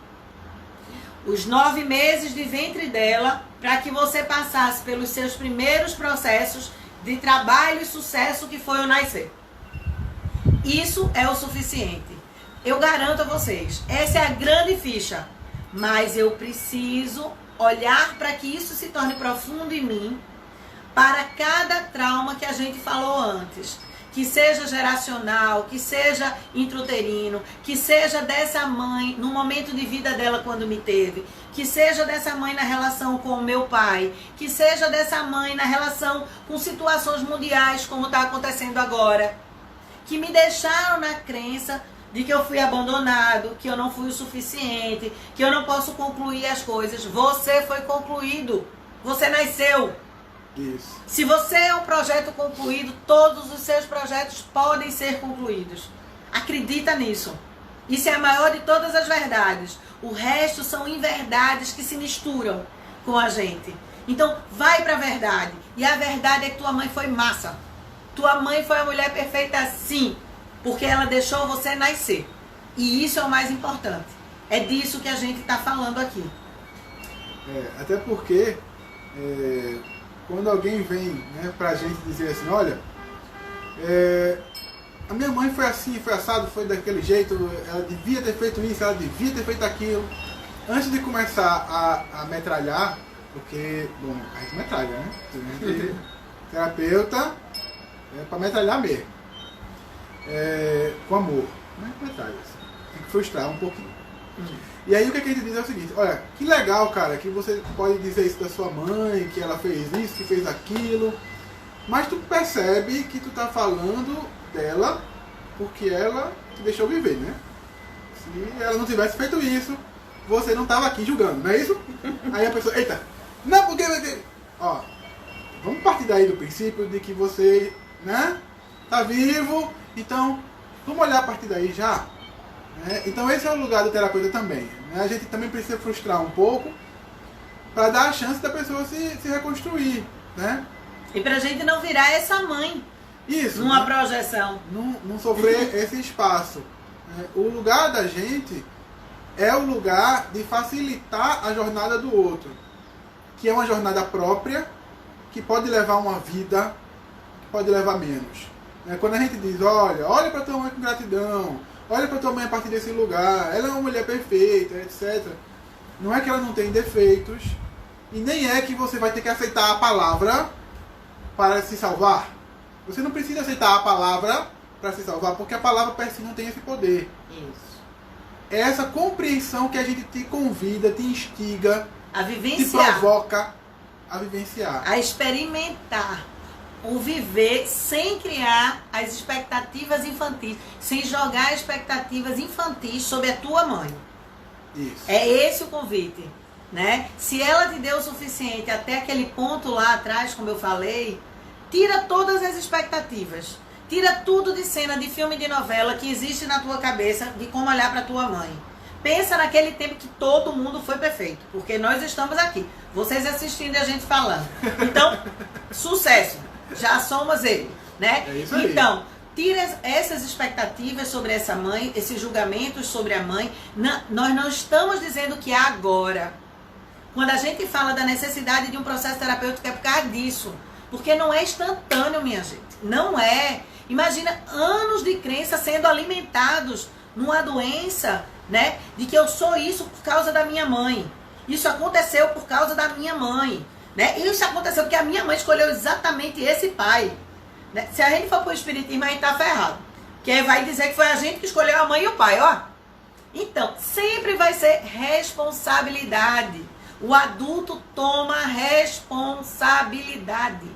Os 9 meses de ventre dela, para que você passasse pelos seus primeiros processos de trabalho e sucesso que foi o nascer. Isso é o suficiente. Eu garanto a vocês, essa é a grande ficha. Mas eu preciso olhar para que isso se torne profundo em mim, para cada trauma que a gente falou antes. Que seja geracional, que seja intrauterino, que seja dessa mãe no momento de vida dela quando me teve, que seja dessa mãe na relação com o meu pai, que seja dessa mãe na relação com situações mundiais como está acontecendo agora, que me deixaram na crença de que eu fui abandonado, que eu não fui o suficiente, que eu não posso concluir as coisas. Você foi concluído, você nasceu.
Isso.
Se você é um projeto concluído, todos os seus projetos podem ser concluídos. Acredita nisso. Isso é a maior de todas as verdades. O resto são inverdades que se misturam com a gente. Então, vai para a verdade. E a verdade é que tua mãe foi massa. Tua mãe foi a mulher perfeita sim, porque ela deixou você nascer. E isso é o mais importante. É disso que a gente está falando aqui.
Até porque... quando alguém vem, né, pra gente dizer assim, olha, a minha mãe foi assim, foi assado, foi daquele jeito, ela devia ter feito isso, ela devia ter feito aquilo. Antes de começar a metralhar, porque, bom, a gente metralha, né? Terapeuta é pra metralhar mesmo. Com amor, né? Metralha, assim. Tem que frustrar um pouquinho. E aí o que a gente diz é o seguinte, olha, que legal, cara, que você pode dizer isso da sua mãe, que ela fez isso, que fez aquilo, mas tu percebe que tu tá falando dela porque ela te deixou viver, né? Se ela não tivesse feito isso, você não tava aqui julgando, não é isso? Aí a pessoa, eita, não, porque... Ó, vamos partir daí do princípio de que você, né, tá vivo, então vamos olhar a partir daí já. Então esse é o lugar do terapeuta também, né? A gente também precisa frustrar um pouco para dar a chance da pessoa se reconstruir, né?
E pra gente não virar essa mãe.
Isso,
numa
né?
projeção.
Não sofrer esse espaço, né? O lugar da gente é o lugar de facilitar a jornada do outro, que é uma jornada própria, que pode levar uma vida, que pode levar menos, né? Quando a gente diz, olha para tua mãe com gratidão, olha para tua mãe a partir desse lugar, ela é uma mulher perfeita, etc. Não é que ela não tem defeitos, e nem é que você vai ter que aceitar a palavra para se salvar. Você não precisa aceitar a palavra para se salvar, porque a palavra per si não tem esse poder.
Isso.
É essa compreensão que a gente te convida, te instiga,
a
te
vivenciar,
provoca a vivenciar.
a experimentar o viver sem criar as expectativas infantis, sem jogar expectativas infantis sobre a tua mãe.
Isso.
É esse o convite, né? Se ela te deu o suficiente até aquele ponto lá atrás, como eu falei, tira todas as expectativas. Tira tudo de cena, de filme, de novela que existe na tua cabeça de como olhar para tua mãe. Pensa naquele tempo que todo mundo foi perfeito, porque nós estamos aqui, vocês assistindo e a gente falando. Então, sucesso, já somos ele, né?
É isso aí.
Então, tira essas expectativas sobre essa mãe, esses julgamentos sobre a mãe. Nós não estamos dizendo que é agora. Quando a gente fala da necessidade de um processo terapêutico é por causa disso. Porque não é instantâneo, minha gente. Não é. Imagina anos de crença sendo alimentados numa doença, né? De que eu sou isso por causa da minha mãe. Isso aconteceu por causa da minha mãe, né? Isso aconteceu porque a minha mãe escolheu exatamente esse pai. Né? Se a gente for pro espiritismo, a gente tá ferrado. Porque vai dizer que foi a gente que escolheu a mãe e o pai, ó. Então, sempre vai ser responsabilidade. O adulto toma responsabilidade.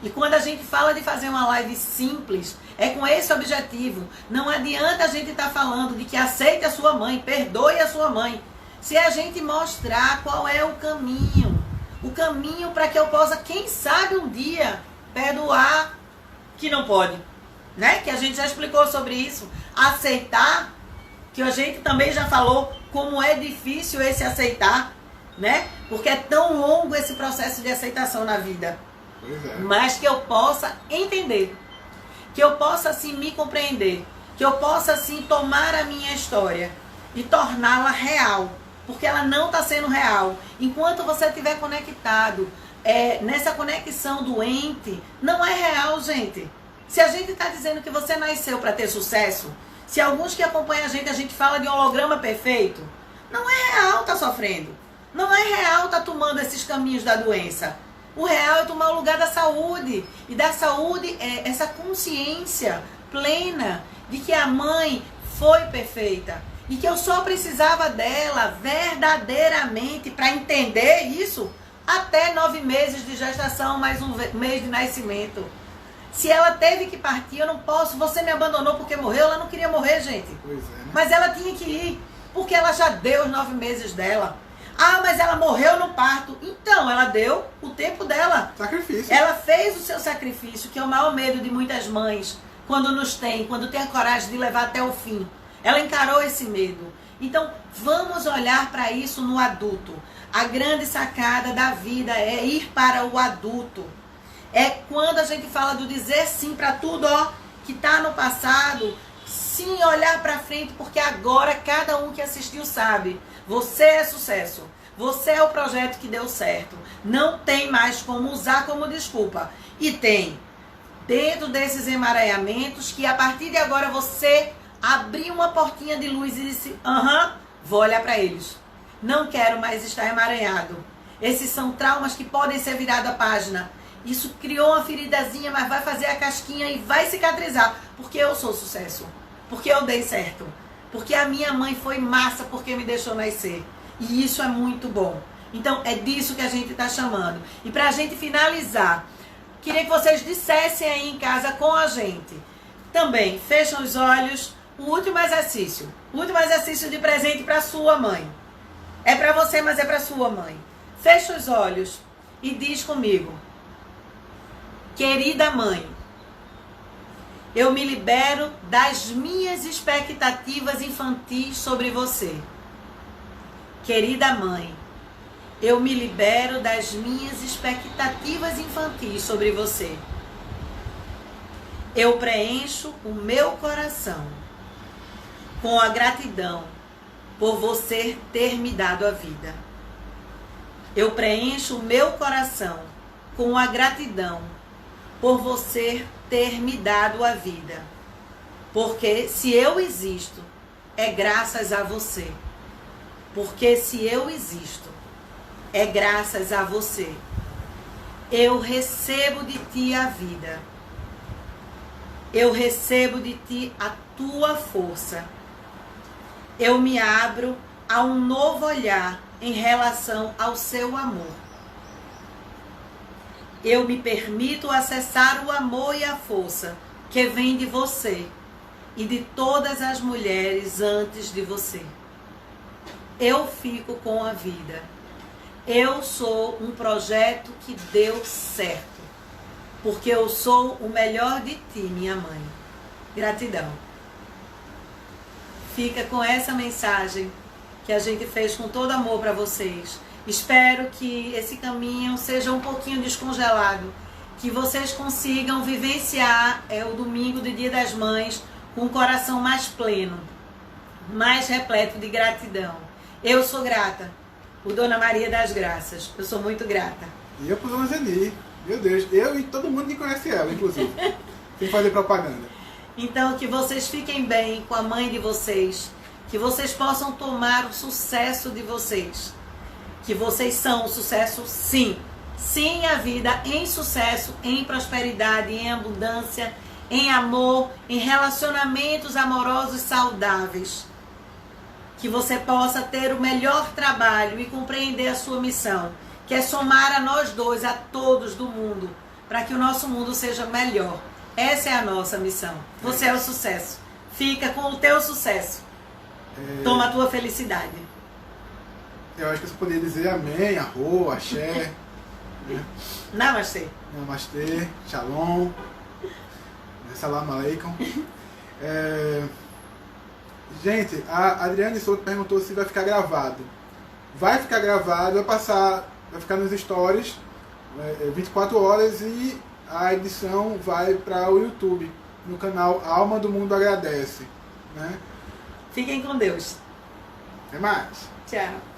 E quando a gente fala de fazer uma live simples, é com esse objetivo. Não adianta a gente estar falando de que aceite a sua mãe, perdoe a sua mãe, se a gente mostrar qual é o caminho para que eu possa, quem sabe um dia, perdoar que não pode, né? Que a gente já explicou sobre isso. Aceitar, que a gente também já falou como é difícil esse aceitar, né? Porque é tão longo esse processo de aceitação na vida.
Pois é.
Mas que eu possa entender, que eu possa assim me compreender, que eu possa assim tomar a minha história e torná-la real, porque ela não está sendo real. Enquanto você estiver conectado nessa conexão doente, não é real, gente. Se a gente está dizendo que você nasceu para ter sucesso, se alguns que acompanham a gente fala de holograma perfeito, não é real tá sofrendo. Não é real tá tomando esses caminhos da doença. O real é tomar o lugar da saúde. E da saúde é essa consciência plena de que a mãe foi perfeita. E que eu só precisava dela verdadeiramente para entender isso até 9 meses de gestação, mais um mês de nascimento. Se ela teve que partir, eu não posso. Você me abandonou porque morreu. Ela não queria morrer, gente.
Pois é, né?
Mas ela tinha que ir, porque ela já deu os 9 meses dela. Ah, mas ela morreu no parto. Então, ela deu o tempo dela.
Sacrifício.
Ela fez o seu sacrifício, que é o maior medo de muitas mães, quando tem a coragem de levar até o fim. Ela encarou esse medo. Então, vamos olhar para isso no adulto. A grande sacada da vida é ir para o adulto. É quando a gente fala do dizer sim para tudo, ó, que está no passado, sim olhar para frente, porque agora cada um que assistiu sabe. Você é sucesso. Você é o projeto que deu certo. Não tem mais como usar como desculpa. E tem, dentro desses emaranhamentos, que a partir de agora você abriu uma portinha de luz e disse, vou olhar para eles. Não quero mais estar emaranhado. Esses são traumas que podem ser virados a página. Isso criou uma feridazinha, mas vai fazer a casquinha e vai cicatrizar. Porque eu sou sucesso. Porque eu dei certo. Porque a minha mãe foi massa porque me deixou nascer. E isso é muito bom. Então, é disso que a gente está chamando. E para a gente finalizar, queria que vocês dissessem aí em casa com a gente. Também, fecham os olhos. O último exercício. O último exercício de presente para sua mãe. É para você, mas é para sua mãe. Fecha os olhos e diz comigo. Querida mãe, eu me libero das minhas expectativas infantis sobre você. Querida mãe, eu me libero das minhas expectativas infantis sobre você. Eu preencho o meu coração com a gratidão por você ter me dado a vida. Eu preencho o meu coração com a gratidão por você ter me dado a vida. Porque se eu existo, é graças a você. Porque se eu existo, é graças a você. Eu recebo de ti a vida. Eu recebo de ti a tua força. Eu me abro a um novo olhar em relação ao seu amor. Eu me permito acessar o amor e a força que vem de você e de todas as mulheres antes de você. Eu fico com a vida. Eu sou um projeto que deu certo, porque eu sou o melhor de ti, minha mãe. Gratidão. Fica com essa mensagem que a gente fez com todo amor para vocês. Espero que esse caminho seja um pouquinho descongelado, que vocês consigam vivenciar o domingo do Dia das Mães com um coração mais pleno, mais repleto de gratidão. Eu sou grata por Dona Maria das Graças. Eu sou muito grata.
E eu por Dona Zeni. Meu Deus, eu e todo mundo que conhece ela, inclusive. Sem fazer propaganda.
Então, que vocês fiquem bem com a mãe de vocês. Que vocês possam tomar o sucesso de vocês. Que vocês são o sucesso, sim. Sim, a vida em sucesso, em prosperidade, em abundância, em amor, em relacionamentos amorosos saudáveis. Que você possa ter o melhor trabalho e compreender a sua missão, que é somar a nós dois, a todos do mundo, para que o nosso mundo seja melhor. Essa é a nossa missão. Você é o sucesso. Fica com o teu sucesso. Toma a tua felicidade.
Eu acho que você poderia dizer amém, arro, axé. Né?
Namastê.
Namastê, shalom, salam aleikum. Gente, a Adriane Souto perguntou se vai ficar gravado. Vai ficar gravado, vai ficar nos stories 24 horas e a edição vai para o YouTube, no canal Alma do Mundo Agradece. Né?
Fiquem com Deus.
Até mais.
Tchau.